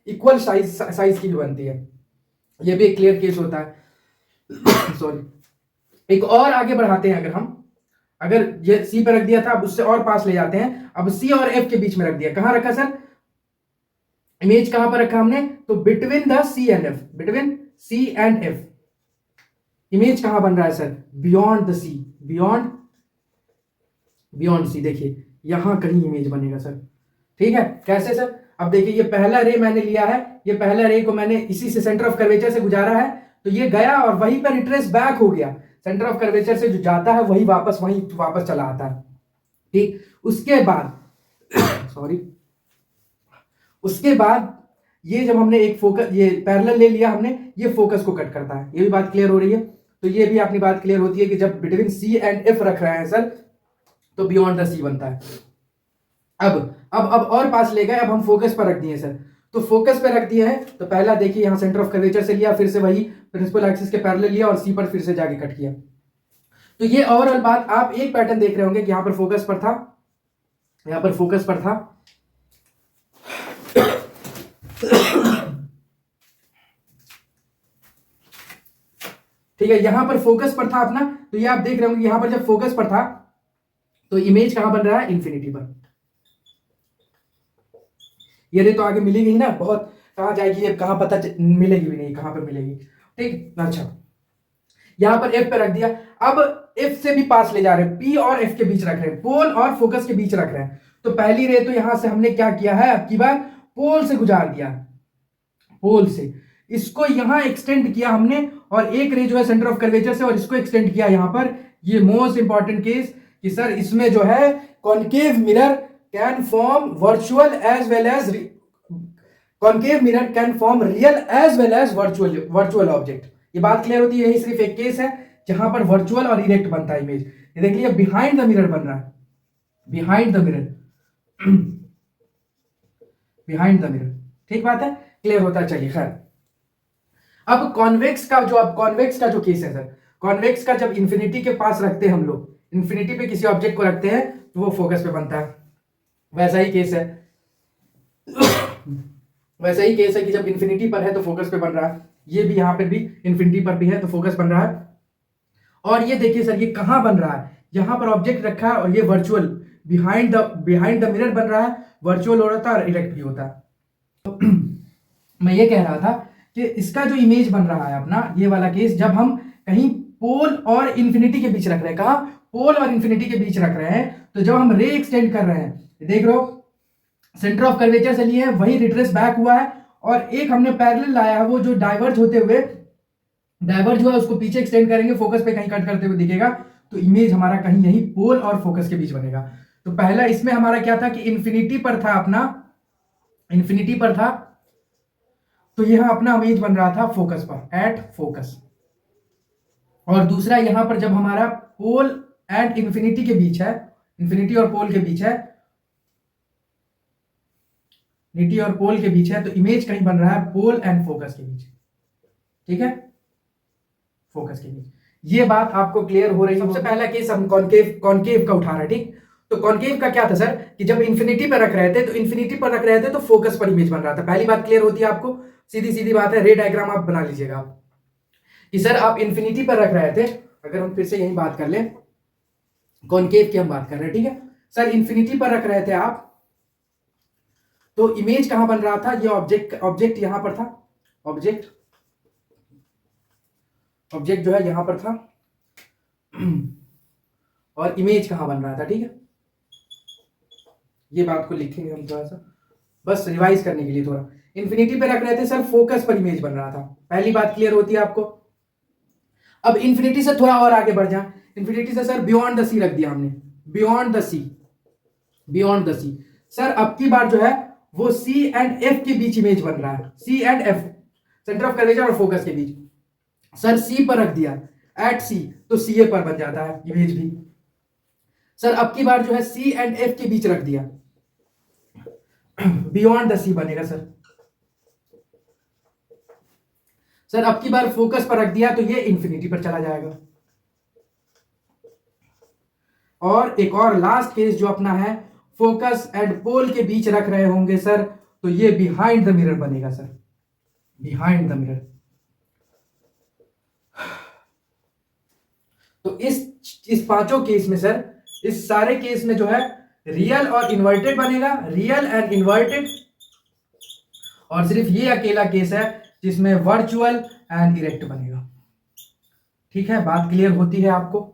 इक्वल साइज की भी बनती है, ये भी एक क्लियर केस होता है। सॉरी, एक और आगे बढ़ाते हैं, अगर ये सी पर रख दिया था, अब उससे और पास ले जाते हैं, अब सी और एफ के बीच में रख दिया, कहां रखा सर, इमेज कहां पर रखा हमने, तो between the C and F, between C and F, image कहां बन रहा है sir, beyond the C, beyond C, देखिए यहां कहीं इमेज बनेगा सर, ठीक है। कैसे सर, अब देखिए ये पहला रे मैंने लिया है, ये पहला रे को मैंने इसी से सेंटर ऑफ कर्वेचर से गुजारा है, तो ये गया और वहीं पर रिट्रेस बैक हो गया, सेंटर ऑफ कर्वेचर से जो जाता है वही वापस चला आता है, ठीक। उसके बाद सॉरी, उसके बाद ये जब हमने एक फोकस, ये पैरेलल ले लिया हमने, ये फोकस को कट करता है, ये भी बात क्लियर हो रही है? तो ये भी अपनी बात क्लियर होती है कि जब बिटवीन सी एंड एफ रख रहे हैं सर, तो बियॉन्ड द सी बनता है। अब और पास ले गए, अब हम फोकस पर रख दिए सर, तो फोकस पे रख दिया है, तो पहला देखिए यहां सेंटर ऑफ कर्वेचर से लिया, फिर से वही प्रिंसिपल एक्सिस के पैरेलल लिया और सी पर फिर से जाके कट किया। तो ये ओवरऑल बात आप एक पैटर्न देख रहे होंगे कि यहां पर फोकस पर था, यहां पर फोकस पर था, ठीक है, यहां पर फोकस पर था अपना, तो ये आप देख रहे होंगे यहां पर जब फोकस पर था तो इमेज कहां बन रहा है, इंफिनिटी पर। ये रे तो आगे मिलेगी ही ना, बहुत कहां जाएगी ये, कहां पता मिलेगी भी नहीं, कहां पर मिलेगी, ठीक। अच्छा, यहां पर एफ पे रख दिया, अब एफ से भी पास ले जा रहे हैं, पी और एफ के बीच रख रहे हैं, पोल और फोकस के बीच रख रहे हैं, तो पहली रे तो यहां से हमने क्या किया है, अब की बार पोल से गुजार दिया, पोल से इसको यहां एक्सटेंड किया हमने, और एक रे जो है सेंटर ऑफ कर्वेचर से, और इसको एक्सटेंड किया यहां पर। ये मोस्ट इंपॉर्टेंट केस कि सर इसमें जो है concave mirror can form virtual as well as, concave mirror can form real as well as virtual object. ये बात क्लियर होती है, यही सिर्फ एक केस है जहां पर वर्चुअल और इरेक्ट बनता है इमेज। ये देख लीजिए बिहाइंड द मिरर बन रहा है, behind the mirror, behind the mirror, ठीक बात है, क्लियर होता है। चलिए खैर, अब कॉन्वेक्स का जो केस है सर, कॉन्वेक्स का जब इन्फिनिटी के पास रखते हैं हम लोग, इन्फिनिटी पे किसी ऑब्जेक्ट को रखते हैं तो वो फोकस पे बनता है। वैसा ही केस है वैसा ही केस है कि जब इन्फिनिटी पर है तो फोकस पे बन रहा है, ये भी यहाँ पे भी इन्फिनिटी पर भी है तो फोकस बन रहा है। और ये देखिए सर ये कहाँ बन रहा है, यहाँ पर ऑब्जेक्ट रखा है और ये वर्चुअल बिहाइंड द मिरर बन रहा है, वर्चुअल हो रहा था और इरेक्ट भी होता है। तो मैं ये कह रहा था कि इसका जो इमेज बन रहा है अपना ये वाला केस, जब हम कहीं पोल और इन्फिनिटी के बीच रख रहे हैं, कहा पोल और इन्फिनिटी के बीच रख रहे हैं, तो जब हम रे एक्सटेंड कर रहे हैं, देख रहे हो सेंटर ऑफ कर्वेचर से लिए हैं, वही रिट्रेस बैक हुआ है, और एक हमने पैरेलल लाया है, वो जो डाइवर्ज होते हुए डाइवर्ज हुआ उसको पीछे एक्सटेंड करेंगे, फोकस पे कहीं कट करते हुए दिखेगा, तो इमेज हमारा कहीं यही पोल और फोकस के बीच बनेगा। तो पहला इसमें हमारा क्या था कि इन्फिनिटी पर था अपना, इन्फिनिटी पर था, तो यहां अपना इमेज बन रहा था फोकस पर, एट फोकस। और दूसरा यहां पर जब हमारा पोल एंड इन्फिनिटी के बीच है, इन्फिनिटी और पोल के बीच है, इन्फिनिटी और पोल के बीच है, तो इमेज कहीं बन रहा है पोल एंड फोकस के बीच, ठीक है, फोकस के बीच। ये बात आपको क्लियर हो रही है। सबसे पहला केस हम कॉनकेव का उठा रहे हैं, ठीक। तो कॉनकेव का क्या था सर कि जब इन्फिनिटी पर रख रहे थे तो इन्फिनिटी पर रख रहे थे तो फोकस पर इमेज बन रहा था। पहली बात क्लियर होती है आपको, सीधी सीधी बात है। रे डायग्राम आप बना लीजिएगा कि सर आप इन्फिनिटी पर रख रहे थे, अगर हम फिर से यही बात कर लें, कॉनकेव की हम बात कर रहे हैं, ठीक है सर, इन्फिनिटी पर रख रहे थे आप, तो इमेज कहां बन रहा था, ये ऑब्जेक्ट यहां पर था, ऑब्जेक्ट जो है यहां पर था, और इमेज कहां बन रहा था, ठीक है। ये बात को लिखेंगे हम थोड़ा सा, बस रिवाइज करने के लिए थोड़ा। इन्फिनिटी पे रख रहे थे सर, फोकस पर इमेज बन रहा था, पहली बात क्लियर होती है आपको। अब इन्फिनिटी से थोड़ा और आगे बढ़ जाए, इन्फिनिटी से सर बियॉन्ड द सी रख दिया हमने, बियॉन्ड द सी सर अब की बार जो है वो सी एंड एफ के बीच इमेज बन रहा है, C and F, centre of curvature और फोकस के बीच। सर सी पर रख दिया, एट सी, तो सी ए पर बन जाता है इमेज भी। सर अब की बार जो है सी एंड एफ के बीच रख दिया, बियॉन्ड द सी बनेगा सर। सर अब की बार फोकस पर रख दिया तो ये इन्फिनिटी पर चला जाएगा। और एक और लास्ट केस जो अपना है, फोकस एंड पोल के बीच रख रहे होंगे सर, तो ये बिहाइंड द मिरर बनेगा सर, बिहाइंड द मिरर। तो इस पांचों केस में सर, इस सारे केस में जो है रियल और इन्वर्टेड बनेगा, रियल एंड इन्वर्टेड, और सिर्फ ये अकेला केस है जिसमें वर्चुअल एंड इरेक्ट बनेगा, ठीक है, बात क्लियर होती है आपको।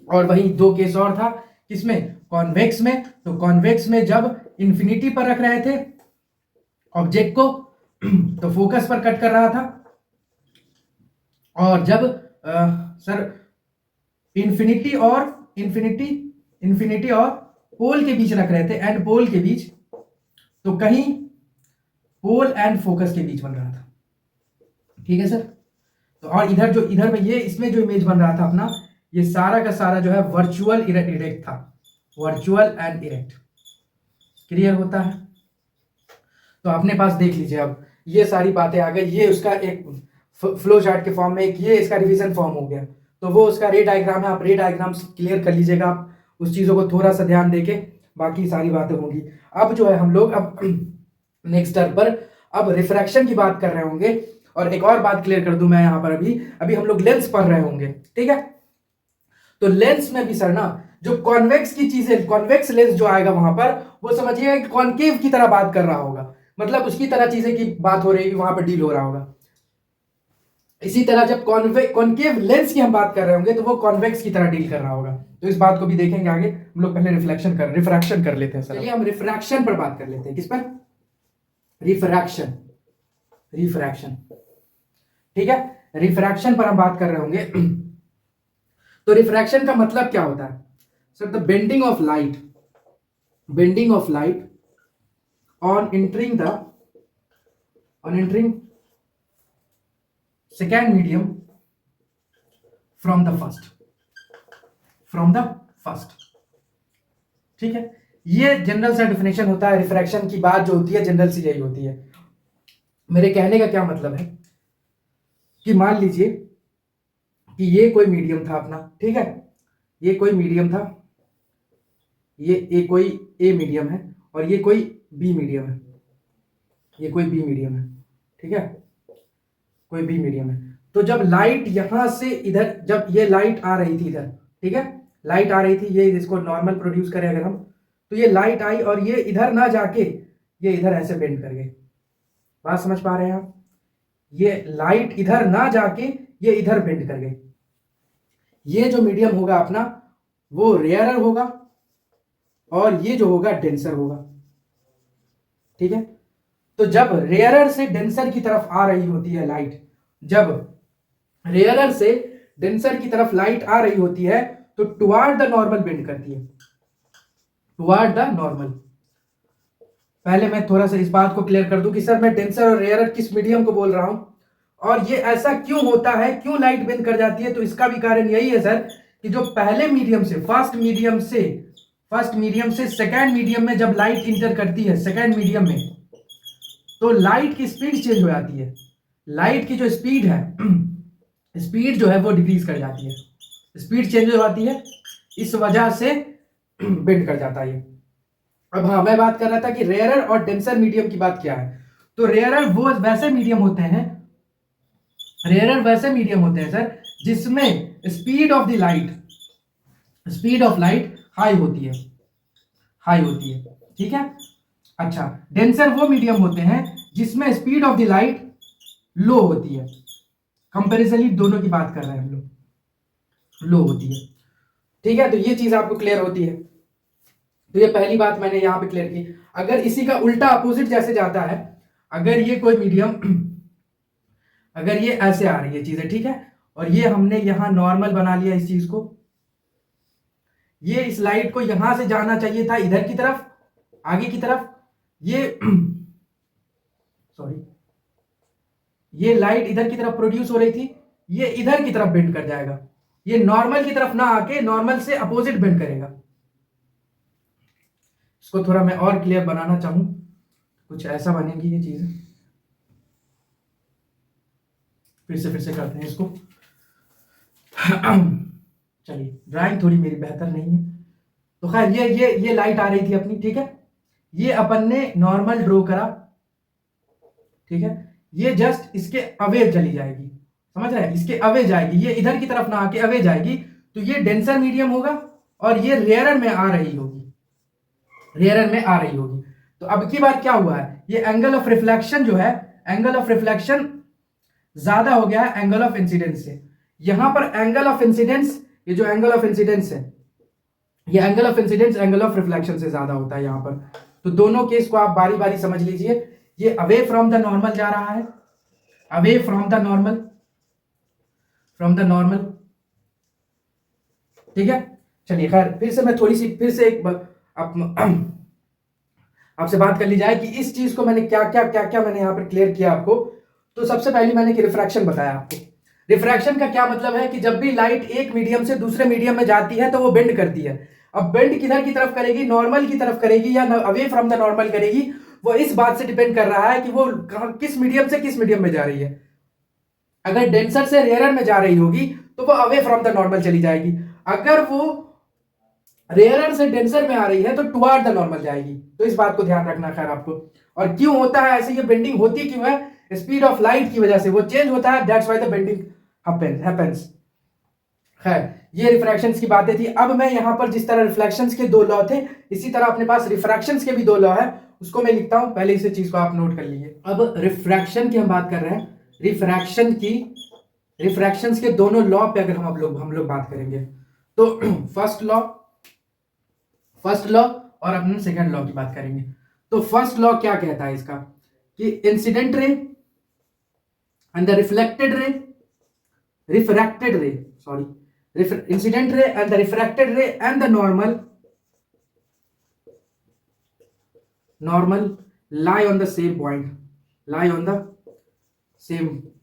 और वही दो केस और था, किसमें, कॉन्वेक्स में। तो कॉन्वेक्स में जब इन्फिनिटी पर रख रहे थे ऑब्जेक्ट को तो फोकस पर कट कर रहा था, और जब सर इन्फिनिटी और पोल के बीच रख रहे थे, एंड पोल के बीच, तो कहीं पोल एंड फोकस के बीच बन रहा था, ठीक है सर। तो और इधर में ये इसमें जो इमेज बन रहा था अपना, ये सारा का सारा जो है वर्चुअल इरेक्ट था, वर्चुअल एंड इरेक्ट, क्लियर होता है। तो अपने पास देख लीजिए, अब ये सारी बातें आ गई, ये उसका एक फ्लो चार्ट के फॉर्म में, एक ये इसका रिवीजन फॉर्म हो गया। तो वो उसका रे डायग्राम है, आप रे डायग्राम क्लियर कर लीजिएगा, आप उस चीज़ों को थोड़ा सा ध्यान देके, बाकी सारी बातें होंगी। अब जो है हम लोग अब नेक्स्ट स्टेप पर अब रिफ्रैक्शन की बात कर रहे होंगे। और एक और बात क्लियर कर दूं मैं यहाँ पर, अभी हम लोग लेंस पढ़ रहे होंगे, ठीक है। तो लेंस में भी सर ना, जो कॉन्वेक्स की चीजें, कॉन्वेक्स लेंस जो आएगा वहां पर, वो समझिएगा कि कॉन्केव की तरह बात कर रहा होगा, मतलब उसकी तरह चीजें की बात हो रही है, वहां पर डील हो रहा होगा। इसी तरह जब कॉन्केव लेंस की हम बात कर रहे होंगे तो वो कॉन्वेक्स की तरह डील कर रहा होगा। तो इस बात को भी देखेंगे आगे। हम लोग पहले रिफ्रैक्शन कर लेते हैं सर। चलिए हम रिफ्रैक्शन पर बात कर लेते हैं। किस पर? रिफ्रैक्शन, ठीक है, रिफ्रैक्शन पर हम बात कर रहे होंगे। तो रिफ्रैक्शन का मतलब क्या होता है sir? The bending of light on entering second medium from the first, ठीक है। ये जनरल सा डिफिनेशन होता है रिफ्रैक्शन की। बात जो होती है जनरल सी यही होती है। मेरे कहने का क्या मतलब है कि मान लीजिए कि ये कोई मीडियम था अपना, ठीक है, ये कोई मीडियम था, ये कोई ए मीडियम है और ये कोई बी मीडियम है, ये कोई बी मीडियम है, ठीक है, कोई बी मीडियम है। तो जब लाइट यहां से इधर, जब ये लाइट आ रही थी इधर, ठीक है, लाइट आ रही थी, ये इसको नॉर्मल प्रोड्यूस करें अगर हम, तो ये लाइट आई और ये इधर ना जाके ये इधर ऐसे बेंड कर गई। बात समझ पा रहे हैं आप? ये लाइट इधर ना जाके ये इधर बेंड कर गई। ये जो मीडियम होगा अपना वो रेयरर होगा और ये जो होगा डेंसर होगा, ठीक है। तो जब रेयरर से डेंसर की तरफ आ रही होती है लाइट, जब रेयरर से डेंसर की तरफ लाइट आ रही होती है तो टुवार्ड द नॉर्मल बेंड करती है, टुवार्ड द नॉर्मल। पहले मैं थोड़ा सा इस बात को क्लियर कर दूं कि सर मैं डेंसर और रेयरर किस मीडियम को बोल रहा हूं और ये ऐसा क्यों होता है, क्यों लाइट बेंड कर जाती है। तो इसका भी कारण यही है सर कि जो पहले मीडियम से फर्स्ट मीडियम से सेकंड मीडियम में जब लाइट इंटर करती है सेकंड मीडियम में, तो लाइट की स्पीड चेंज हो जाती है। लाइट की जो स्पीड है स्पीड जो है वो डिक्रीज कर जाती है, स्पीड चेंज हो जाती है, इस वजह से बेंड कर जाता है। अब हाँ, मैं बात कर रहा था कि रेयरर और डेंसर मीडियम की बात क्या है। तो रेयरर वो वैसे मीडियम होते हैं, रेयरर वैसे मीडियम होते हैं सर जिसमें स्पीड ऑफ लाइट हाई होती है, ठीक है। अच्छा, डेंसर वो मीडियम होते हैं जिसमें स्पीड ऑफ द लाइट लो होती है। कंपैरिजनली दोनों की बात कर रहे हैं हम लोग, लो होती है, ठीक है। तो ये चीज आपको क्लियर होती है। तो ये पहली बात मैंने यहां पे क्लियर की। अगर इसी का उल्टा अपोजिट जैसे जाता है, अगर ये कोई मीडियम अगर ये ऐसे आ रही है चीजें, ठीक है, और ये हमने यहां नॉर्मल बना लिया इस चीज को, ये इस लाइट को यहां से जाना चाहिए था इधर की तरफ, आगे की तरफ, ये सॉरी, ये लाइट इधर की तरफ प्रोड्यूस हो रही थी, ये इधर की तरफ बेंड कर जाएगा, ये नॉर्मल की तरफ ना आके नॉर्मल से अपोजिट बेंड करेगा। इसको थोड़ा मैं और क्लियर बनाना चाहूं, कुछ ऐसा बनेगी ये चीज, फिर से करते हैं इसको। चलिए, ड्राइंग थोड़ी मेरी बेहतर नहीं है, तो खैर ये लाइट आ रही थी अपनी, ठीक है, ये अपन ने नॉर्मल ड्रॉ करा, ठीक है, ये जस्ट इसके अवे चली जाएगी, समझ रहे हैं, इसके अवे जाएगी, ये इधर की तरफ ना आके अवे जाएगी, तो ये डेंसर मीडियम होगा और ये रेयरर में आ रही होगी, तो अब की बार क्या हुआ है, ये एंगल ऑफ रिफ्लेक्शन जो है, एंगल ऑफ रिफ्लेक्शन ज्यादा हो गया है एंगल ऑफ इंसिडेंस से। यहां पर एंगल ऑफ इंसिडेंस, ये जो एंगल ऑफ इंसिडेंस है, ये angle of incidence angle of reflection से ज्यादा होता है यहां पर। तो दोनों केस को आप बारी बारी समझ लीजिए। ये अवे फ्रॉम द नॉर्मल जा रहा है, अवे फ्रॉम द नॉर्मल, ठीक है। चलिए, खैर फिर से मैं थोड़ी सी फिर से एक आपसे बात कर ली जाए कि इस चीज को मैंने क्या क्या मैंने यहां पर क्लियर किया आपको। तो सबसे पहली मैंने कि रिफ्रैक्शन बताया आपको। रिफ्रैक्शन का क्या मतलब है कि जब भी लाइट एक मीडियम से दूसरे मीडियम में जाती है तो वो बेंड करती है। अब बेंड किधर की तरफ करेगी, नॉर्मल की तरफ करेगी या अवे फ्रॉम द नॉर्मल करेगी, वो इस बात से डिपेंड कर रहा है कि वो किस मीडियम से किस मीडियम में जा रही है। अगर डेंसर से रेयरर में जा रही होगी तो वो अवे फ्रॉम द नॉर्मल चली जाएगी, अगर वो रेयरर से डेंसर में आ रही है तो टुवार्ड द नॉर्मल जाएगी। तो इस बात को ध्यान रखना खैर आपको। और क्यों होता है ऐसे, ये बेंडिंग होती क्यों है, स्पीड ऑफ लाइट की वजह से वो चेंज होता है, that's why the bending happens. खैर, ये रिफ्रैक्शंस की बातें थी। अब मैं यहां पर जिस तरह रिफ्लेक्शंस के दो लॉ थे, इसी तरह अपने पास रिफ्रैक्शंस के भी दो लॉ है, उसको मैं लिखता हूं, पहले इस चीज को आप नोट कर लीजिए। अब रिफ्रैक्शन की हम बात कर रहे हैं, रिफ्रैक्शंस के दोनों लॉ पे अगर हम लोग बात करेंगे तो फर्स्ट लॉ और अपने सेकंड लॉ की बात करेंगे। तो फर्स्ट लॉ क्या कहता है इसका कि incident ray and the refracted रे and the normal lie on the same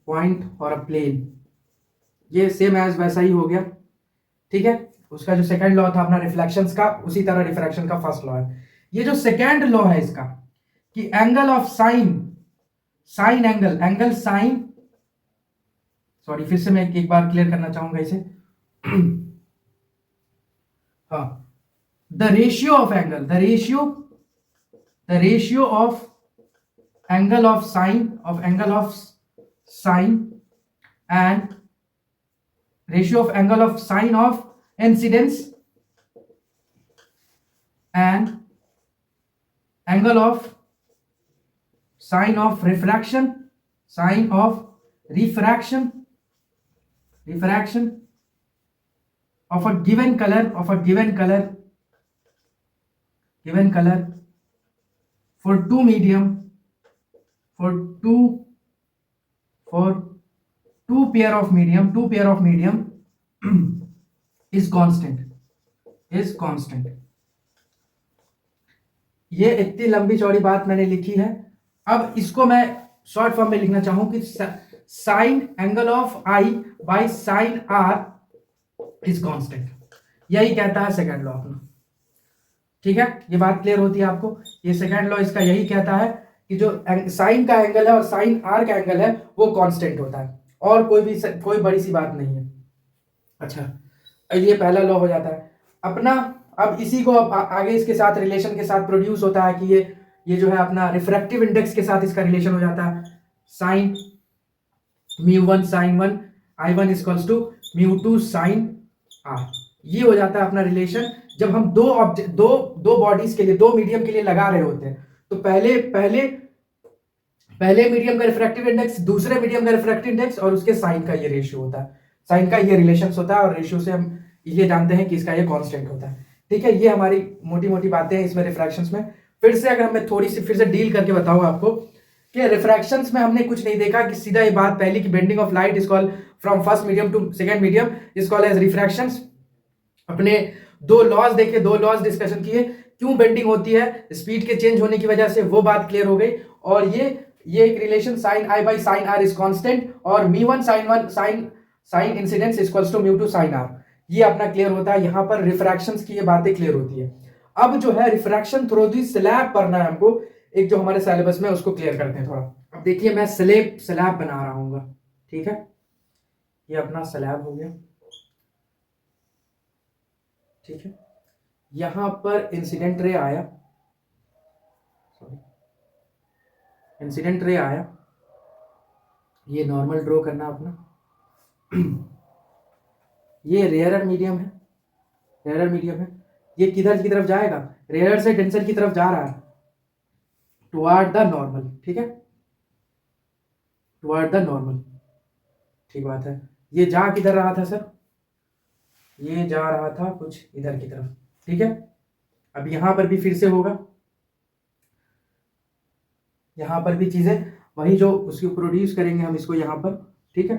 point और अ प्लेन। ये सेम एज वैसा ही हो गया, ठीक है। उसका जो सेकंड लॉ था अपना रिफ्लेक्शंस का, उसी तरह रिफ्रैक्शन का फर्स्ट लॉ है। ये जो सेकंड लॉ है इसका कि एंगल ऑफ सॉरी, फिर से मैं एक बार क्लियर करना चाहूंगा इसे। हाँ, the ratio of angle, the ratio of angle of sine and ratio of angle of sine of incidence and angle of sine of refraction of a given color for two pair of medium is constant। ये इतनी लंबी चौड़ी बात मैंने लिखी है। अब इसको मैं शॉर्ट फॉर्म में लिखना चाहूं कि sine angle of I by sine are is constant. यही कहता है सेकंड लॉ अपना। ठीक है, ये बात क्लियर होती है आपको। ये सेकंड लॉ इसका यही कहता है कि जो साइन का एंगल है और साइन आर का एंगल है वो कांस्टेंट होता है, और कोई बड़ी सी बात नहीं है। अच्छा, ये पहला लॉ हो जाता है अपना। अब इसी को आगे इसके साथ रिलेशन के साथ प्रोड्यूस होता है कि ये जो है अपना रिफ्रैक्टिव इंडेक्स के साथ इसका रिलेशन हो जाता है। Sine μ1 sin 1 I1 equals to μ2 sin r। ये हो जाता है अपना रिलेशन जब हम दो बॉडीज के लिए, दो मीडियम के लिए लगा रहे होते हैं। तो पहले मीडियम का रिफ्रैक्टिव इंडेक्स, दूसरे मीडियम का रिफ्रैक्टिव इंडेक्स और उसके साइन का ये रेशियो होता है, साइन का ये रिलेशन होता है, और रेशियो से हम ये जानते हैं कि इसका ये कांस्टेंट होता है। ठीक है, ये हमारी मोटी मोटी बातें हैं इसमें रिफ्रैक्शंस में। फिर से अगर मैं थोड़ी सी फिर से डील करके बताऊं आपको कि रिफ्रैक्शंस में हमने कुछ नहीं देखा कि सीधा ये बात पहली कि bending of light is called from first medium to second medium is called as refractions. अपने दो लॉज देखे, दो लॉज डिस्कशन किए, क्यों बेंडिंग होती है, स्पीड के चेंज होने की वजह से, वो बात क्लियर हो गई। और ये एक relation sine I by sine are is constant और μ1 sine incidence equals to μ2 sine r, ये अपना क्लियर होता है। यहां पर रिफ्रैक्शंस की ये बातें क्लियर होती है। अब जो है रिफ्रैक्शन थ्रू दी स्लैब पढ़ना है हमको, एक जो हमारे सिलेबस में, उसको क्लियर करते हैं थोड़ा। अब देखिए मैं स्लैब बना रहा हूँ। ठीक है, ये अपना स्लैब हो गया। ठीक है, यहां पर इंसिडेंट रे आया, ये नॉर्मल ड्रॉ करना अपना। ये रेयरर मीडियम है, ये किधर की तरफ जाएगा, रेयरर से डेंसर की तरफ जा रहा है, टुवर्ड द नॉर्मल। ठीक है, टुवर्ड द नॉर्मल, ठीक बात है। ये जा किधर रहा था सर, ये जा रहा था कुछ इधर की तरफ। ठीक है, अब यहां पर भी फिर से होगा, यहां पर भी चीजें वही जो उसको प्रोड्यूस करेंगे हम इसको यहां पर। ठीक है,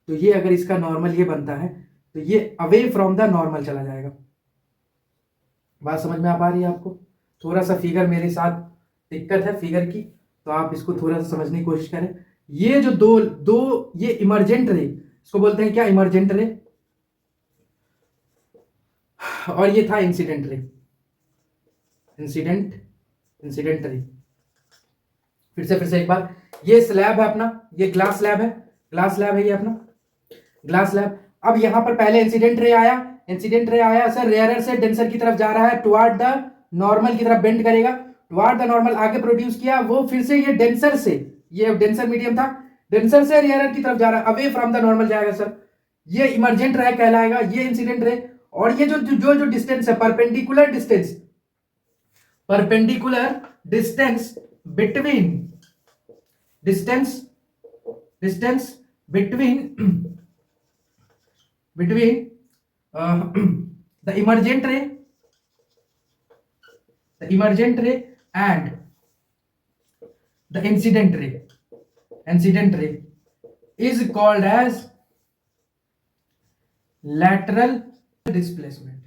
तो ये अगर इसका नॉर्मल ये बनता है तो ये अवे फ्रॉम द नॉर्मल चला जाएगा। बात समझ में आ पा रही है आपको? थोड़ा सा फिगर मेरे साथ दिक्कत है फिगर की, तो आप इसको थोड़ा सा समझने की कोशिश करें। ये जो दो ये इमर्जेंट रे, इसको बोलते हैं क्या, इमर्जेंट रे, और ये था इंसिडेंट रे, इंसिडेंट रे। फिर से एक बार, ये स्लैब है अपना, ये ग्लास स्लैब है ये अपना ग्लास स्लैब। अब यहां पर पहले इंसिडेंट रे आया सर, रेयरर से डेंसर की तरफ जा रहा है, टुवर्ड द नॉर्मल की तरफ बेंड करेगा, टुवर्ड द नॉर्मल आगे प्रोड्यूस किया, वो फिर से ये डेंसर से, ये डेंसर मीडियम था, डेंसर से रेयरर की तरफ जा रहा है, अवे फ्रॉम द नॉर्मल जाएगा सर, ये इमर्जेंट रे कहलाएगा, ये इंसिडेंट रे। और ये जो डिस्टेंस है, perpendicular distance between the emergent ray and the incident ray is called as lateral displacement।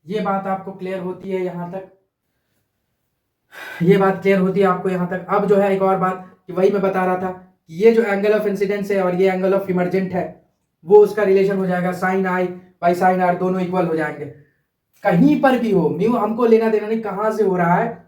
ये बात आपको क्लियर होती है यहां तक? ये बात क्लियर होती है आपको यहां तक? अब जो है एक और बात कि वही मैं बता रहा था कि ये जो एंगल ऑफ इंसिडेंस है और ये एंगल ऑफ इमर्जेंट है, वो उसका रिलेशन हो जाएगा sine I by sine R, दोनों इक्वल हो जाएंगे। कहीं पर भी हो म्यू, हमको लेना देना नहीं कहां से हो रहा है,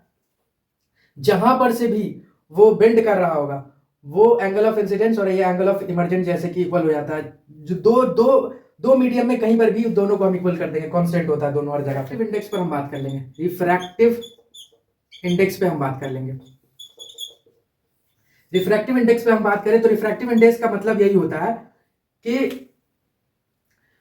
जहां पर से भी वो बेंड कर रहा होगा, वो एंगल ऑफ इंसिडेंस और ये एंगल ऑफ इमर्जेंस जैसे कि इक्वल हो जाता है। जो दो दो दो मीडियम में कहीं पर भी दोनों को हम इक्वल कर देंगे, कांस्टेंट होता है दोनों हर जगह। रिफ्रैक्टिव इंडेक्स पर हम बात कर लेंगे, रिफ्रैक्टिव इंडेक्स पे हम बात कर लेंगे। रिफ्रैक्टिव इंडेक्स पे हम बात करें तो रिफ्रैक्टिव इंडेक्स का मतलब यही होता है कि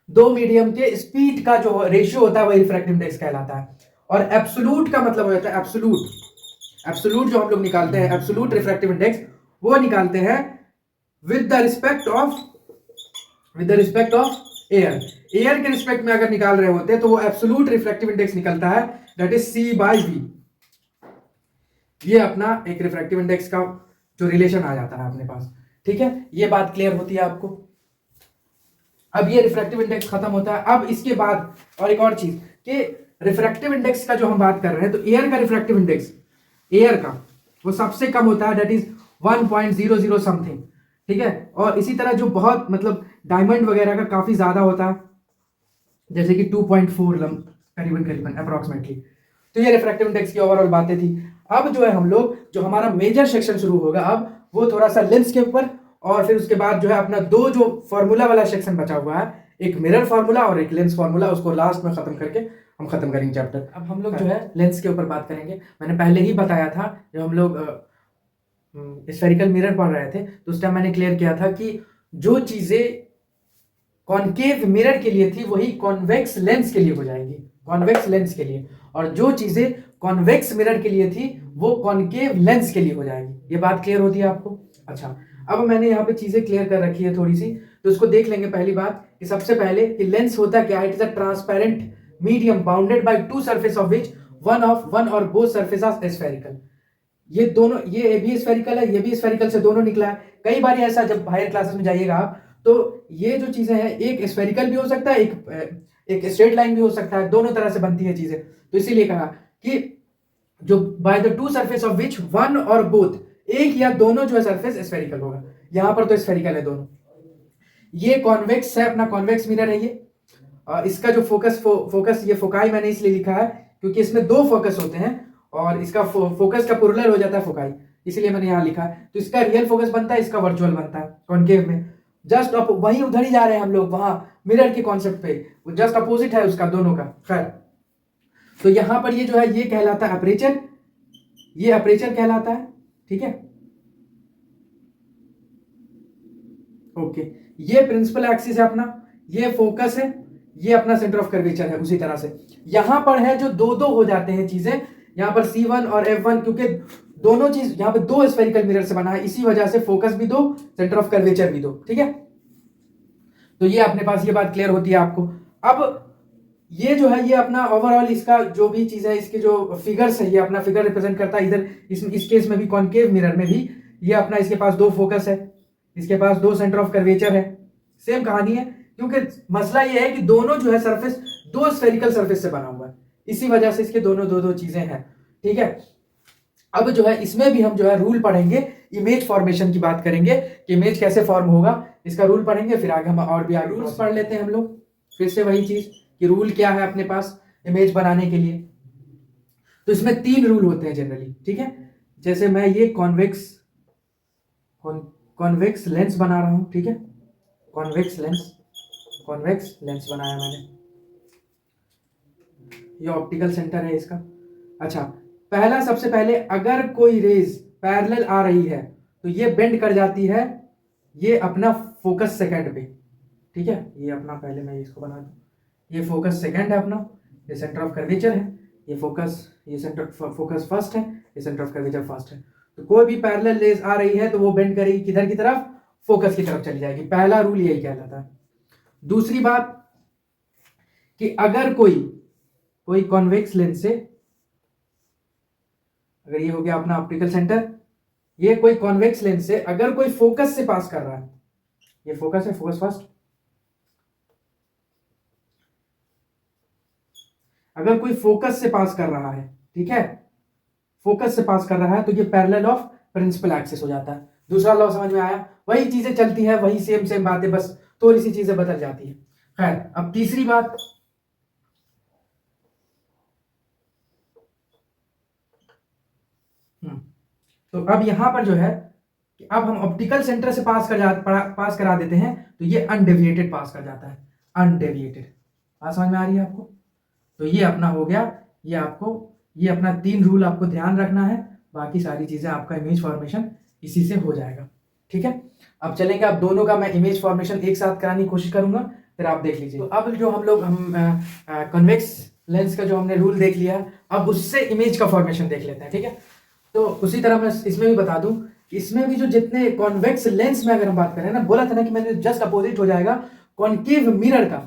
दो मीडियम के स्पीड का जो रेशियो होता है वही रिफ्रैक्टिव इंडेक्स कहलाता है। और एब्सोल्यूट का मतलब होता है एब्सोल्यूट। एब्सोल्यूट जो हम लोग निकालते हैं, एब्सोल्यूट रिफ्रैक्टिव इंडेक्स, वो निकालते हैं with the respect of air. Air के रिस्पेक्ट में अगर निकाल रहे होते हैं तो वो एब्सोल्यूट रिफ्रैक्टिव इंडेक्स निकलता है, दैट इज C/V। ये अपना एक रिफ्रैक्टिव इंडेक्स का जो रिलेशन आ जाता है अपने पास। ठीक है, ये बात क्लियर होती है आपको। अब ये रिफ्रैक्टिव इंडेक्स खत्म होता है। अब इसके बाद और एक और चीज कि रिफ्रैक्टिव इंडेक्स का जो हम बात कर रहे हैं, तो एयर का रिफ्रैक्टिव इंडेक्स, एयर का वो सबसे कम होता है, दैट इज 1.00 समथिंग। ठीक है, और इसी तरह जो बहुत मतलब डायमंड वगैरह का काफी ज्यादा होता है, जैसे कि 2.4 करीबन करीबन अप्रोक्सीमेटली। तो ये रिफ्रैक्टिव इंडेक्स की ओवरऑल बातें थी। अब जो है हम लोग जो हमारा मेजर सेक्शन शुरू होगा अब, वो थोड़ा सा लेंस के ऊपर, और फिर उसके बाद जो है अपना दो जो फॉर्मूला वाला सेक्शन बचा हुआ है, एक मिरर फार्मूला और एक लेंस फार्मूला, उसको लास्ट में खत्म करके हम खत्म करेंगे चैप्टर। अब हम लोग जो है लेंस के ऊपर बात करेंगे। मैंने पहले ही बताया था, जब हम लोग स्फेरिकल मिरर पढ़ रहे थे तो उस टाइम मैंने क्लियर किया था कि जो चीजें कॉनकेव मिरर के लिए थी वही कॉन्वेक्स लेंस के लिए हो जाएगी, कॉन्वेक्स लेंस के लिए। और जो चीजें कॉन्वेक्स मिरर के लिए थी वो कॉनकेव लेंस के लिए हो जाएगी। ये बात क्लियर होती है आपको? अच्छा, अब मैंने यहाँ पे चीजें क्लियर कर रखी है थोड़ी सी, तो उसको देख लेंगे। पहली बात कि सबसे पहले कि लेंस होता क्या है? It is a transparent medium bounded by two surface of which one और बोथ सरफेस आर स्फेरिकल। ये दोनों, ये भी स्फेरिकल है, ये भी स्फेरिकल से दोनों निकला है। कई बार ऐसा जब हायर क्लासेस में जाइएगा आप, तो ये जो चीजें हैं, एक स्फेरिकल भी हो सकता है, एक स्ट्रेट लाइन भी हो सकता है, दोनों तरह से बनती है चीजें। तो इसीलिए कहा कि जो by the two surface of which one और बोथ, एक या दोनों जो है सरफेस स्फेरिकल होगा। यहां पर तो स्फेरिकल है दोनों। ये कॉन्वेक्स है, अपना कॉन्वेक्स मिरर है ये। इसका जो फोकस ये फोकाई मैंने इसलिए लिखा है क्योंकि इसमें दो फोकस होते हैं और इसका फोकस का प्लुरल हो जाता है फोकाई, इसलिए मैंने यहाँ लिखा है। तो इसका रियल फोकस बनता है, इसका वर्चुअल बनता है कॉनकेव में। जस्ट अब वहीं उधर ही जा रहे हैं हम लोग, वहां मिरर के कॉन्सेप्ट पे, जस्ट अपोजिट है उसका दोनों का। खैर, तो यहां पर ये जो है ये कहलाता है अपर्चर, ये अपर्चर कहलाता है। ठीक है, ओके। ये प्रिंसिपल एक्सिस है अपना, ये फोकस है, ये अपना सेंटर ऑफ कर्वेचर है। उसी तरह से यहां पर है जो दो दो हो जाते हैं चीजें, यहां पर C1 और F1, क्योंकि दोनों चीज यहां पे दो स्फेरिकल मिरर से बना है, इसी वजह से फोकस भी दो, सेंटर ऑफ कर्वेचर भी दो। ठीक है, तो ये अपने पास ये बात क्लियर होती है आपको। अब ये जो है ये अपना ओवरऑल इसका जो भी चीज है, इसके जो फिगर्स है, ये अपना फिगर रिप्रेजेंट करता है। इधर इस केस में भी कॉनकेव मिरर में भी ये अपना, इसके पास दो फोकस है, इसके पास दो सेंटर ऑफ कर्वेचर है। सेम कहानी है, क्योंकि मसला ये है कि दोनों जो है सरफेस दो स्फेरिकल सरफेस से बना हुआ है, इसी वजह से इसके दोनों दो दो चीजें हैं। ठीक है, अब जो है इसमें भी हम जो है रूल पढ़ेंगे, इमेज फॉर्मेशन की बात करेंगे कि इमेज कैसे फॉर्म होगा, इसका रूल पढ़ेंगे। फिर आगे हम और भी आगे रूल्स पढ़ लेते हैं हम लोग। फिर से वही चीज कि रूल क्या है अपने पास इमेज बनाने के लिए। तो इसमें तीन रूल होते हैं जनरली। ठीक है, जैसे मैं ये कॉन्वेक्स लेंस बना रहा हूं। ठीक है, कॉन्वेक्स लेंस बनाया मैंने, ये ऑप्टिकल सेंटर है इसका। अच्छा, पहला सबसे पहले अगर कोई रेज पैरेलल आ रही है तो ये बेंड कर जाती है ये अपना फोकस सेकंड पे। ठीक है, ये अपना पहले मैं इसको बना दूं, ये फोकस सेकंड है अपना, ये सेंटर ऑफ कर्वेचर है, ये फोकस, ये सेंटर फोकस फर्स्ट है, ये सेंटर ऑफ कर्वेचर फर्स्ट है। तो कोई भी पैरेलल रेज आ रही है तो वो बेंड करेगी किधर की तरफ? फोकस की तरफ चली जाएगी। पहला रूल यही कहलाता है। दूसरी बात कि अगर कोई कॉन्वेक्स लेंस से, अगर ये हो गया अपना ऑप्टिकल सेंटर, ये कोई कॉन्वेक्स लेंस से अगर कोई फोकस से पास कर रहा है, ये फोकस है, फोकस फर्स्ट, अगर कोई फोकस से पास कर रहा है, ठीक है, फोकस से पास कर रहा है, तो ये पैरेलल ऑफ प्रिंसिपल एक्सिस हो जाता है। दूसरा लॉ समझ में आया? वही चीजें चलती हैं, वही सेम सेम बातें, बस थोड़ी सी चीजें बदल जाती है। खैर, अब तीसरी बात, तो अब यहाँ पर जो है कि अब हम ऑप्टिकल सेंटर से पास करा देते हैं तो ये अनडेविएटेड पास कर जाता है, अनडेविएटेड। बात समझ में आ रही है आपको? तो ये अपना हो गया, ये अपना 3 रूल आपको ध्यान रखना है, बाकी सारी चीजें आपका इमेज फॉर्मेशन इसी से हो जाएगा। ठीक है, अब चलेंगे, अब दोनों का मैं इमेज फॉर्मेशन एक साथ कराने की कोशिश करूंगा, फिर आप देख लीजिए। तो अब जो हम कन्वेक्स लेंस का जो हमने रूल देख लिया, अब उससे इमेज का फॉर्मेशन देख लेते हैं। ठीक है, तो उसी तरह मैं इसमें भी बता दूं कि इसमें भी जो जितने कॉन्वेक्स लेंस में अगर हम बात करें ना, बोला था ना कि मैंने जस्ट अपोजिट हो जाएगा कॉन्केव मिरर का।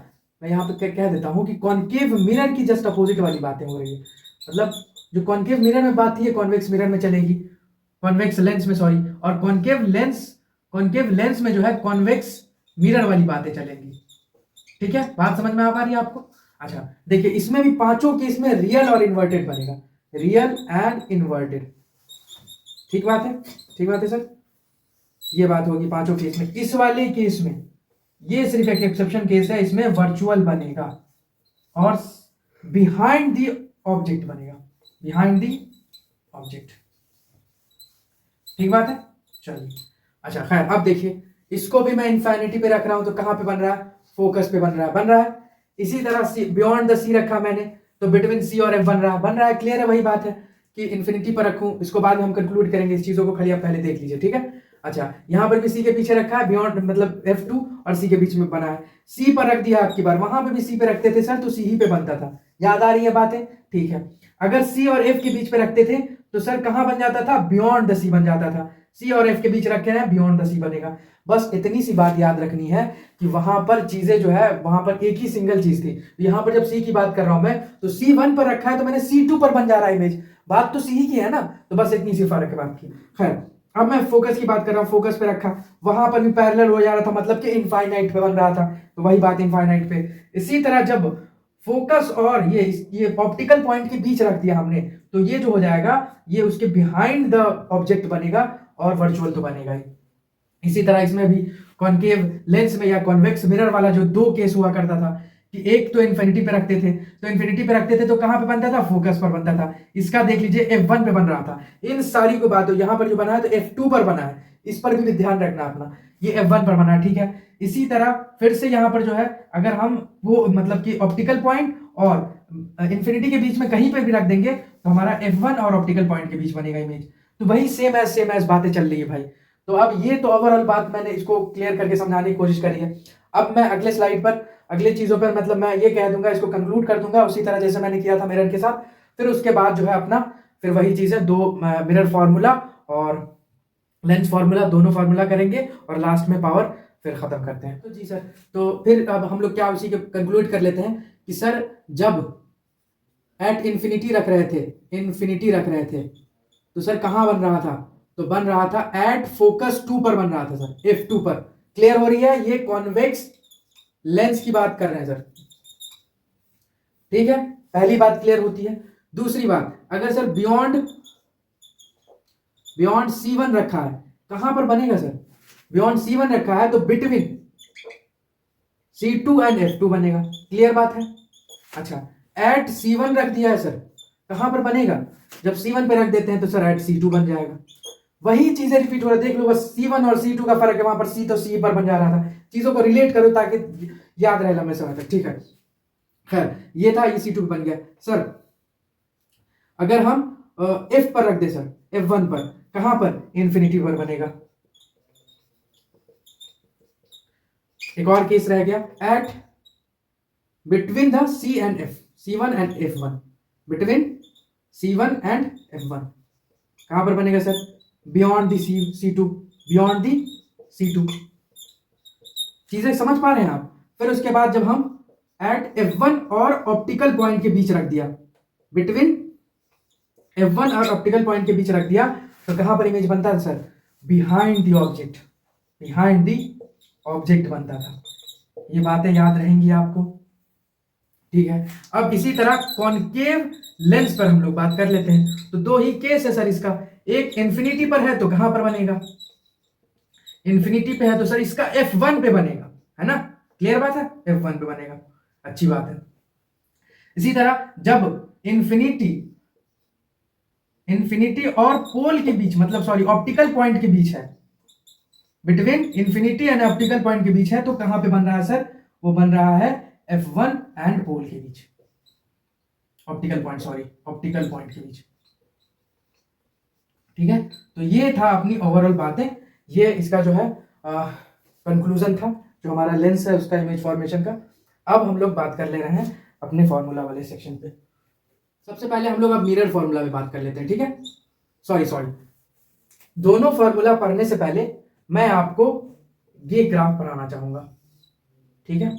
मैं यहाँ पे कह देता हूँ कि कॉन्केव मिरर की जस्ट अपोजिट वाली बातें हो रही है। मतलब जो कॉन्केव मिरर में बात थी ये कॉन्वेक्स मिरर में चलेगी, कॉन्वेक्स लेंस में, सॉरी, और कॉन्केव लेंस में जो है कॉन्वेक्स मिरर वाली बातें चलेंगी। ठीक है, बात समझ में आ पा रही है आपको? अच्छा देखिए, इसमें भी पांचों केस में रियल और इन्वर्टेड बनेगा, रियल एंड इन्वर्टेड। ठीक बात है, ठीक बात है सर, ये बात होगी पांचों केस में। इस वाले केस में ये सिर्फ एक एक्सेप्शन केस है, इसमें वर्चुअल बनेगा और बिहाइंड द ऑब्जेक्ट बनेगा, बिहाइंड द ऑब्जेक्ट। ठीक बात है, चलिए। अच्छा खैर, अब देखिए इसको भी मैं इन्फिनिटी पे रख रहा हूं तो कहां पे बन रहा है? फोकस पे बन रहा है। इसी तरह बियॉन्ड द सी रखा मैंने तो बिटवीन सी और एफ बन रहा है। क्लियर है? वही बात है कि इन्फिनिटी पर रखूं, इसको बाद में हम कंक्लूड करेंगे, इस चीजों को खाली आप पहले देख लीजिए। ठीक है, अच्छा यहां पर भी सी के पीछे रखा है, बियॉन्ड मतलब F2 और सी के बीच में बना है। सी पर रख दिया आपकी बार, वहां पे भी सी पे रखते थे सर तो सी ही पे बनता था। याद आ रही है बातें? ठीक है, अगर सी और एफ के बीच पे रखते थे तो सर कहां बन जाता था? बियॉन्ड द सी बन जाता था। सी और एफ के बीच रखे हैं, बियॉन्ड द सी बनेगा। बस इतनी सी बात याद रखनी है कि वहां पर चीजें जो है वहां पर एक ही सिंगल चीज थी। यहां पर जब सी की बात कर रहा हूं मैं तो C1 पर रखा है तो मैंने C2 पर बन जा रहा है इमेज। बात तो सी ही की है ना, तो बस इतनी सी फर्क है बात की। खैर, अब मैं फोकस की बात कर रहा हूं, फोकस पे रखा, वहां पर भी पैरेलल हो जा रहा था, मतलब कि इनफाइनाइट पे बन रहा था, तो वही बात इनफाइनाइट पे। इसी तरह जब फोकस और ये ऑप्टिकल पॉइंट के बीच रख दिया हमने तो ये जो हो जाएगा ये उसके बिहाइंड द ऑब्जेक्ट बनेगा और वर्चुअल तो बनेगा ही। इसी तरह इसमें भी कॉन्केव लेंस में या कॉन्वेक्स मिरर वाला जो 2 केस हुआ करता था कि एक तो इन्फिनिटी पे रखते थे, तो इन्फिनिटी पे रखते थे तो कहां पे बनता था? फोकस पर बनता था। इसका देख लीजिए F1 पे बन रहा था। इन सारी को बात हो, यहां पर जो बना है तो F2 पर बना है, इस पर भी ध्यान रखना अपना, ये F1 पर बना है। ठीक है, इसी तरह फिर से यहां पर जो है अगर हम वो मतलब कि ऑप्टिकल पॉइंट और इन्फिनिटी के बीच में कहीं पर भी रख देंगे तो हमारा F1 और ऑप्टिकल पॉइंट के बीच बनेगा इमेज। तो वही सेम एज बातें चल रही है भाई। तो अब ये तो ओवरऑल बात मैंने इसको क्लियर करके समझाने की कोशिश करी है। अब मैं अगले स्लाइड पर अगले चीजों पर मतलब मैं ये कह दूंगा, इसको कंक्लूड कर दूंगा उसी तरह जैसे मैंने किया था मिरर के साथ। फिर उसके बाद जो है अपना फिर वही चीजें 2 मिरर फार्मूला और लेंस फार्मूला दोनों फार्मूला करेंगे और लास्ट में पावर फिर खत्म करते हैं। तो जी सर, तो फिर अब हम लोग क्या उसी के कंक्लूड कर लेते हैं कि सर जब एट इन्फिनिटी रख रहे थे तो सर कहां बन रहा था? तो बन रहा था एट फोकस 2 पर बन रहा था सर, F2 पर। क्लियर हो रही है? ये कॉन्वेक्स लेंस की बात कर रहे हैं सर। ठीक है, पहली बात क्लियर होती है। दूसरी बात, अगर सर बियॉन्ड C1 रखा है, कहां पर बनेगा सर? बियॉन्ड C1 रखा है तो बिटवीन C2 एंड F2 बनेगा। क्लियर बात है? अच्छा, एट C1 रख दिया है सर, कहां पर बनेगा? जब C1 पे रख देते हैं तो सर एट C2 बन जाएगा। वही चीजें रिपीट हो रहा है, देख लो बस C1 और C2 का फर्क है, वहां पर C तो C पर बन जा रहा था। चीजों को रिलेट करो ताकि याद रहे लंबे समय तक। ठीक है, खैर ये था, ये C2 बन गया सर। अगर हम F पर रख दे सर, F1 पर, कहां पर? इन्फिनिटी पर बनेगा। एक और केस रह गया, at between the C and F, C1 and F1, between C1 and F1 कहां पर बनेगा sir? Beyond the C2, beyond the C2। चीजें समझ पा रहे हैं आप? फिर उसके बाद जब हम एट F1 और ऑप्टिकल पॉइंट के बीच रख दिया, बिटवीन F1 और ऑप्टिकल पॉइंट के बीच रख दिया तो कहां पर इमेज बनता था sir? Behind the object, behind the object बनता था। ये बातें याद रहेंगी आपको। ठीक है, अब इसी तरह कॉनकेव लेंस पर हम लोग बात कर लेते हैं। तो 2 ही केस है सर इसका, एक इन्फिनिटी पर है तो कहां पर बनेगा? इन्फिनिटी पे है तो सर इसका F1 पे बनेगा, है ना? क्लियर बात है? F1 पे बनेगा, अच्छी बात है। इसी तरह जब इन्फिनिटी इन्फिनिटी और पोल के बीच, मतलब सॉरी ऑप्टिकल पॉइंट के बीच है, between infinity and optical point के बीच है, तो कहां पे बन रहा है सर, वो बन रहा है F1 एंड पोल के बीच, optical point, sorry optical point के बीच। ठीक है, तो ये था अपनी ओवरऑल बातें, ये इसका जो है कंक्लूजन था, जो हमारा लेंस है उसका इमेज फॉर्मेशन का। अब हम लोग बात कर ले रहे हैं अपने फॉर्मूला वाले सेक्शन पे। सबसे पहले हम लोग अब मिरर फॉर्मूला पे बात कर लेते हैं। ठीक है, सॉरी दोनों फॉर्मूला पढ़ने से पहले मैं आपको ये ग्राफ बनाना चाहूंगा। ठीक है,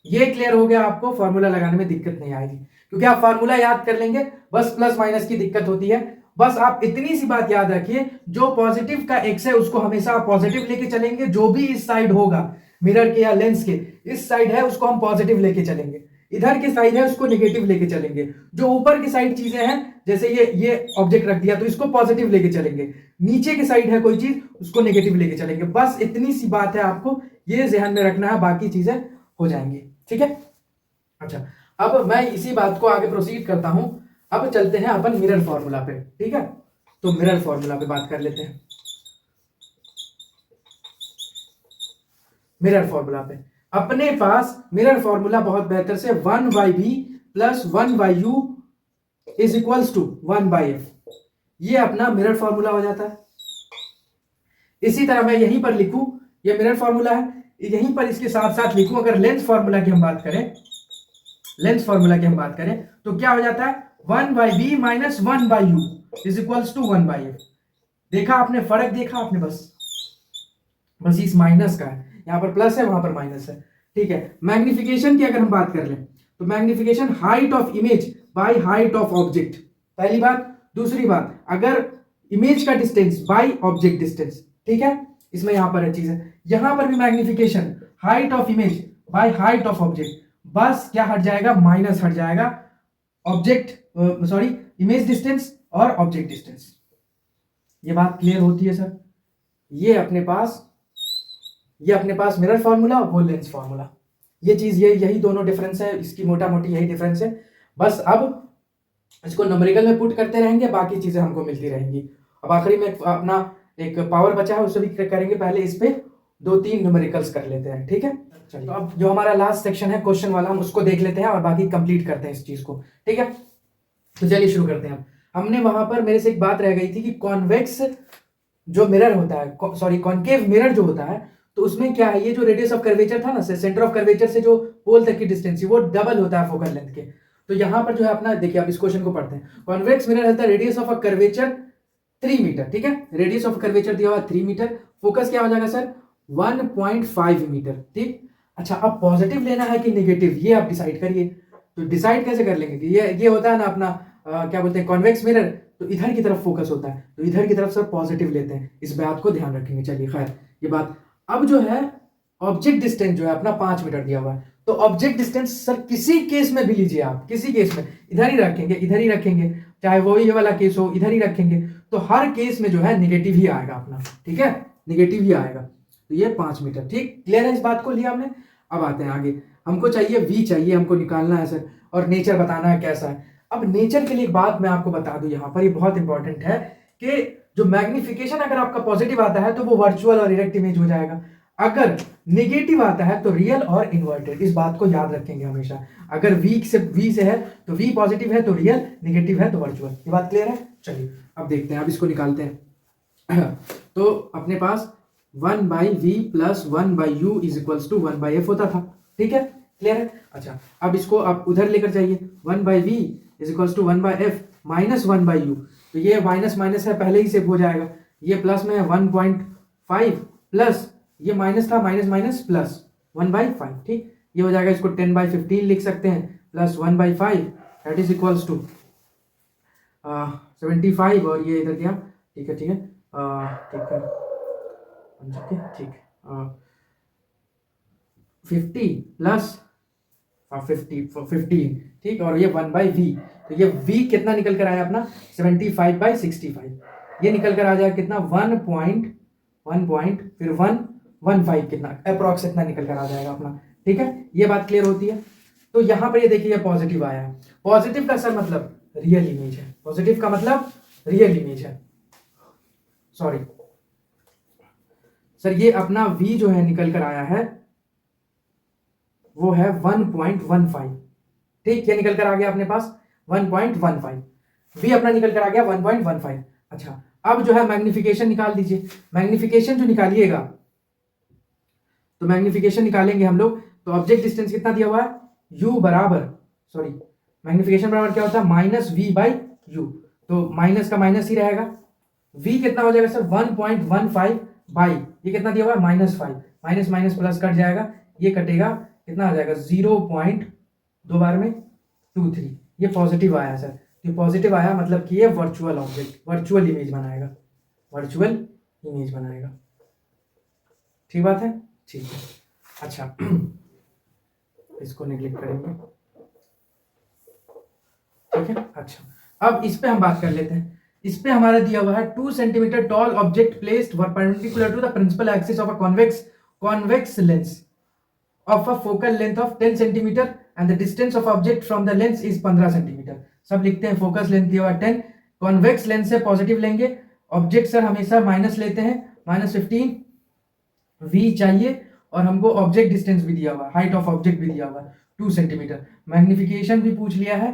ये क्लियर हो गया, आपको फॉर्मूला लगाने में दिक्कत नहीं आएगी, क्योंकि आप फॉर्मूला याद कर लेंगे, बस प्लस माइनस की दिक्कत होती है। बस आप इतनी सी बात याद रखिए, जो पॉजिटिव का एक्स है उसको हमेशा आप पॉजिटिव लेके चलेंगे, जो भी इस साइड होगा मिरर के या लेंस के इस साइड है उसको हम पॉजिटिव लेके चलेंगे, इधर की साइड है उसको नेगेटिव लेके चलेंगे। जो ऊपर की साइड चीजें हैं, जैसे ये ऑब्जेक्ट रख दिया तो इसको पॉजिटिव लेके चलेंगे, नीचे की साइड है कोई चीज उसको नेगेटिव लेके चलेंगे। बस इतनी सी बात है, आपको ये ध्यान में रखना है, बाकी चीजें हो जाएंगी। ठीक है, अच्छा अब मैं इसी बात को आगे प्रोसीड करता हूं। अब चलते हैं अपन मिरर फॉर्मूला पे। ठीक है, तो मिरर फॉर्मूला पे बात कर लेते हैं। मिरर फॉर्मूला पे अपने पास मिरर फॉर्मूला बहुत बेहतर से 1/v plus 1/u is equals to 1/f, ये अपना मिरर फॉर्मूला हो जाता है। इसी तरह मैं यहीं पर लिखूं, ये मिरर फॉर्मूला है, यहीं पर इसके साथ साथ लिखूं, अगर लेंस फॉर्मूला की हम बात करें, लेंस फॉर्मूला की हम बात करें तो क्या हो जाता है 1/v minus 1/u is equals to 1/f। देखा आपने, फर्क देखा आपने, बस इस माइनस का है, यहां पर प्लस है वहां पर माइनस है। ठीक है, मैग्निफिकेशन की अगर हम बात कर लें तो magnification height of image by height of object, पहली बात। दूसरी बात, अगर इमेज का डिस्टेंस बाय ऑब्जेक्ट डिस्टेंस। ठीक है, इसमें यहां पर है चीज है, यहां पर भी magnification height of image by height of object, बस क्या हट जाएगा, माइनस हट जाएगा ऑब्जेक्ट, सॉरी इमेज डिस्टेंस और ऑब्जेक्ट डिस्टेंस। ये बात क्लियर होती है सर? ये अपने पास मिरर फॉर्मूला और वो लेंस फॉर्मूला, ये चीज, ये यही दोनों डिफरेंस है, इसकी मोटा मोटी यही डिफरेंस है। बस अब इसको न्यूमेरिकल में पुट करते रहेंगे, बाकी चीजें हमको मिलती रहेंगी। अब आखिरी में अपना एक पावर बचा है उससे भी करेंगे, पहले इस पे 2-3 न्यूमेरिकल्स कर लेते हैं। ठीक है, चलिए तो अब जो हमारा लास्ट सेक्शन है क्वेश्चन वाला, हम उसको देख लेते हैं और बाकी कंप्लीट करते हैं इस चीज को। ठीक है, तो चलिए शुरू करते हैं। हमने वहां पर मेरे से एक बात रह गई थी कि कॉन्वेक्स जो मिरर होता है, सॉरी कॉन्केव मिरर जो होता है, तो उसमें क्या है, ये जो रेडियस ऑफ कर्वेचर था ना, सेंटर ऑफ कर्वेचर से जो पोल तक की डिस्टेंस वो डबल होता है फोकल लेंथ के। तो यहां पर जो है अपना, देखिए आप इस क्वेश्चन को पढ़ते हैं, कॉन्वेक्स मिरर है radius of a curvature 3 metre. ठीक है, रेडियस ऑफ कर्वेचर दिया हुआ 3 मीटर, फोकस क्या हो जाएगा सर 1.5 मीटर। ठीक, अच्छा अब पॉजिटिव लेना है कि नेगेटिव, ये आप डिसाइड करिए। तो डिसाइड कैसे कर लेंगे कि ये होता है ना अपना क्या बोलते हैं कॉन्वेक्स मिरर, तो इधर की तरफ फोकस होता है, तो इधर की तरफ सर पॉजिटिव लेते हैं, इस बात को ध्यान रखेंगे। चलिए खैर ये बात। अब जो है ऑब्जेक्ट डिस्टेंस जो है अपना 5 मीटर दिया हुआ है, तो ऑब्जेक्ट डिस्टेंस सर किसी केस में भी लीजिए आप, किसी केस में इधर ही रखेंगे, इधर ही रखेंगे, चाहे वो ये वाला केस हो इधर ही रखेंगे, तो हर केस में जो है निगेटिव ही आएगा अपना। ठीक है, निगेटिव ही आएगा, तो ये 5 मीटर। ठीक, क्लियर है इस बात को, लिया हमने। अब आते हैं आगे, हमको चाहिए v चाहिए, हमको निकालना है सर, और नेचर बताना है कैसा है। अब नेचर के लिए एक बात मैं आपको बता दूं, यहां पर ये बहुत इंपॉर्टेंट है कि जो मैग्निफिकेशन अगर आपका पॉजिटिव आता है तो वो वर्चुअल और इरेक्ट इमेज हो जाएगा, अगर नेगेटिव आता है तो रियल और इन्वर्टेड। इस बात को याद रखेंगे हमेशा, अगर v से है तो v पॉजिटिव है तो रियल, नेगेटिव है तो वर्चुअल। ये बात क्लियर है? चलिए अब देखते हैं, अब इसको निकालते हैं। तो अपने पास 1/v plus 1/u is equals to 1/f होता था। ठीक है, क्लियर है? अच्छा अब इसको आप उधर लेकर जाइए, 1/v is equals to 1/f minus 1/u, तो ये माइनस माइनस है पहले ही से हो जाएगा, ये प्लस में है 1.5 प्लस ये माइनस था, माइनस माइनस प्लस 1/5। ठीक, ये हो जाएगा, इसको 10/15 लिख सकते हैं, plus 1/5 that is equals to 75, और ये इधर गया। ठीक है, ठीक है, ठीक है, ठीक, 50 प्लस 15। ठीक, और ये 1/v, तो ये v कितना निकल कर आया अपना 75/65, ये निकल कर आ जाएगा कितना 1 फिर 1.15 कितना अप्रॉक्स इतना निकल कर आ जाएगा अपना। ठीक है, ये बात क्लियर होती है। तो यहां पर ये देखिए पॉजिटिव आया है, पॉजिटिव का सर मतलब रियल इमेज है, पॉजिटिव का मतलब रियल इमेज है, सॉरी सर, ये अपना v जो है निकल कर आया है वो है 1.15। ठीक, ये निकल कर आ गया अपने पास 1.15, v अपना निकल कर आ गया 1.15। अच्छा, अब जो है मैग्निफिकेशन निकाल दीजिए। मैग्निफिकेशन जो निकालिएगा, तो मैग्निफिकेशन निकालेंगे हम लोग, तो ऑब्जेक्ट डिस्टेंस कितना दिया हुआ है, u बराबर, सॉरी मैग्निफिकेशन बराबर क्या होता है, माइनस v बाई यू, तो माइनस का माइनस ही रहेगा। v कितना हो जाएगा सर, 1.15 बाई ये कितना दिया हुआ है, -5, माइनस माइनस प्लस कट जाएगा, ये कटेगा, कितना आ जाएगा 0.2 बार में 23, ये पॉजिटिव आया सर। ये पॉजिटिव आया मतलब कि ये वर्चुअल ऑब्जेक्ट, वर्चुअल इमेज बनाएगा, वर्चुअल इमेज बनाएगा। ठीक बात है, ठीक है। अच्छा इसको नेग्लेक्ट करेंगे, ठीक है। अच्छा, अब इस पे हम बात कर लेते हैं। इस पे हमारा दिया हुआ है 2 centimetre tall object placed perpendicular to the principal axis of a convex lens of a focal length of 10 cm and the distance of object from the lens is 15 cm। सब लिखते हैं, फोकस लेंथ दिया हुआ 10, convex lens से positive लेंगे, object sir हमेशा minus लेते हैं, -15, v चाहिए, और हमको ऑब्जेक्ट डिस्टेंस भी दिया हुआ, हाइट ऑफ ऑब्जेक्ट भी दिया हुआ 2 सेंटीमीटर, मैग्निफिकेशन भी पूछ लिया है,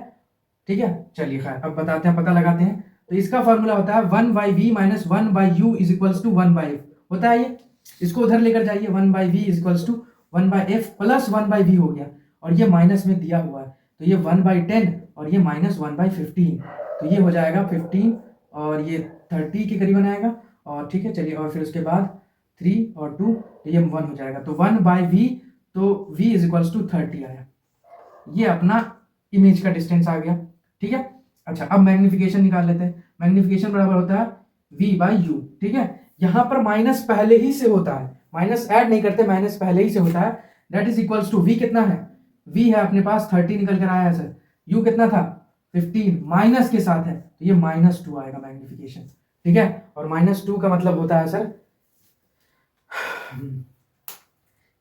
ठीक है। चलिए खैर अब बताते हैं, पता लगाते हैं। तो इसका फॉर्मूला होता है 1/v - 1/u = 1/f होता है ये, इसको उधर लेकर जाइए, 1/v = 1/f प्लस 1/v हो गया, और ये माइनस में दिया हुआ है, तो ये 1/10 और ये -1/15, तो ये हो जाएगा 15 और ये 30 के करीबन आएगा, और ठीक है। चलिए, और फिर उसके बाद 3 और 2, तो ये 1 हो जाएगा, तो 1/v, तो v = 30 आया, ये अपना इमेज का डिस्टेंस आ गया, ठीक है। अच्छा, अब मैग्निफिकेशन निकाल लेते हैं। मैग्निफिकेशन बराबर होता है v/u, ठीक है। यहां पर माइनस पहले ही से होता है, माइनस ऐड नहीं करते, माइनस पहले ही से होता है, that is equals to v कितना है, v है अपने पास 30 निकल कर आया है सर, u कितना था 15, माइनस के साथ है, तो ये -2 आएगा मैग्निफिकेशन, ठीक है। और -2 का मतलब होता है सर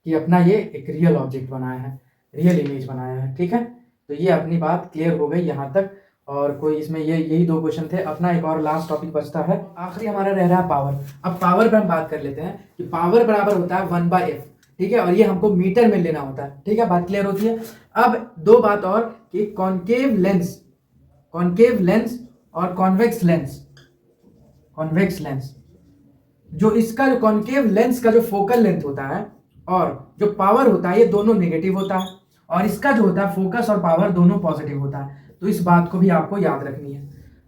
कि अपना ये एक रियल ऑब्जेक्ट बनाया है, रियल इमेज बनाया है, ठीक है। तो ये अपनी बात क्लियर हो गई यहाँ तक, और कोई इसमें यही 2 क्वेश्चन थे। अपना एक और लास्ट टॉपिक बचता है, आखिरी हमारा रह रहा है पावर। अब पावर पर हम बात कर लेते हैं कि पावर बराबर होता है 1/f, ठीक है, और ये हमको मीटर में लेना होता है, ठीक है, बात क्लियर होती है। अब 2 बात और कि कॉन्केव लेंस और कॉन्वेक्स लेंस, जो इसका जो कॉन्केव लेंस का जो फोकल लेंथ होता है और जो पावर होता है, ये दोनों नेगेटिव होता है, और इसका जो होता है फोकस और पावर दोनों पॉजिटिव होता है, तो इस बात को भी आपको याद रखनी है।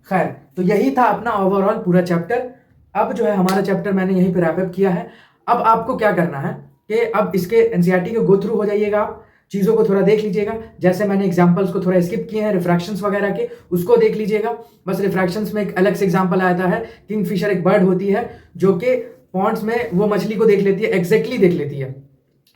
खैर, तो यही था अपना ओवरऑल पूरा चैप्टर। अब जो है हमारा चैप्टर मैंने यहीं पर रैप अप किया है। अब आपको क्या करना है कि अब इसके एनसीईआरटी के गो थ्रू हो जाइएगा, आप चीज़ों को थोड़ा देख लीजिएगा, जैसे मैंने एग्जाम्पल्स को थोड़ा स्किप किए हैं, रिफ्रैक्शंस वगैरह के, उसको देख लीजिएगा। बस रिफ्रैक्शंस में एक अलग से एग्जाम्पल आता है, किंगफिशर एक बर्ड होती है जो कि पॉन्ड्स में वो मछली को देख लेती है, एग्जैक्टली देख लेती है,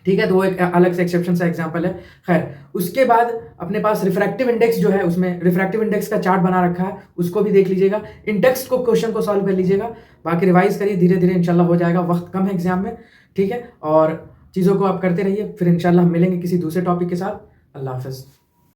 ठीक है, तो वो एक अलग से एक्सेप्शन सा एग्जांपल है। खैर, उसके बाद अपने पास रिफ्रैक्टिव इंडेक्स जो है, उसमें रिफ्रैक्टिव इंडेक्स का चार्ट बना रखा है, उसको भी देख लीजिएगा, इन टेक्स्ट को क्वेश्चन को सॉल्व कर लीजिएगा, बाकी रिवाइज करिए, धीरे धीरे इंशाल्लाह हो जाएगा, वक्त कम है एग्जाम में, ठीक है। और चीज़ों को आप करते रहिए, फिर इंशाल्लाह हम मिलेंगे किसी दूसरे टॉपिक के साथ। अल्लाह हाफिज़।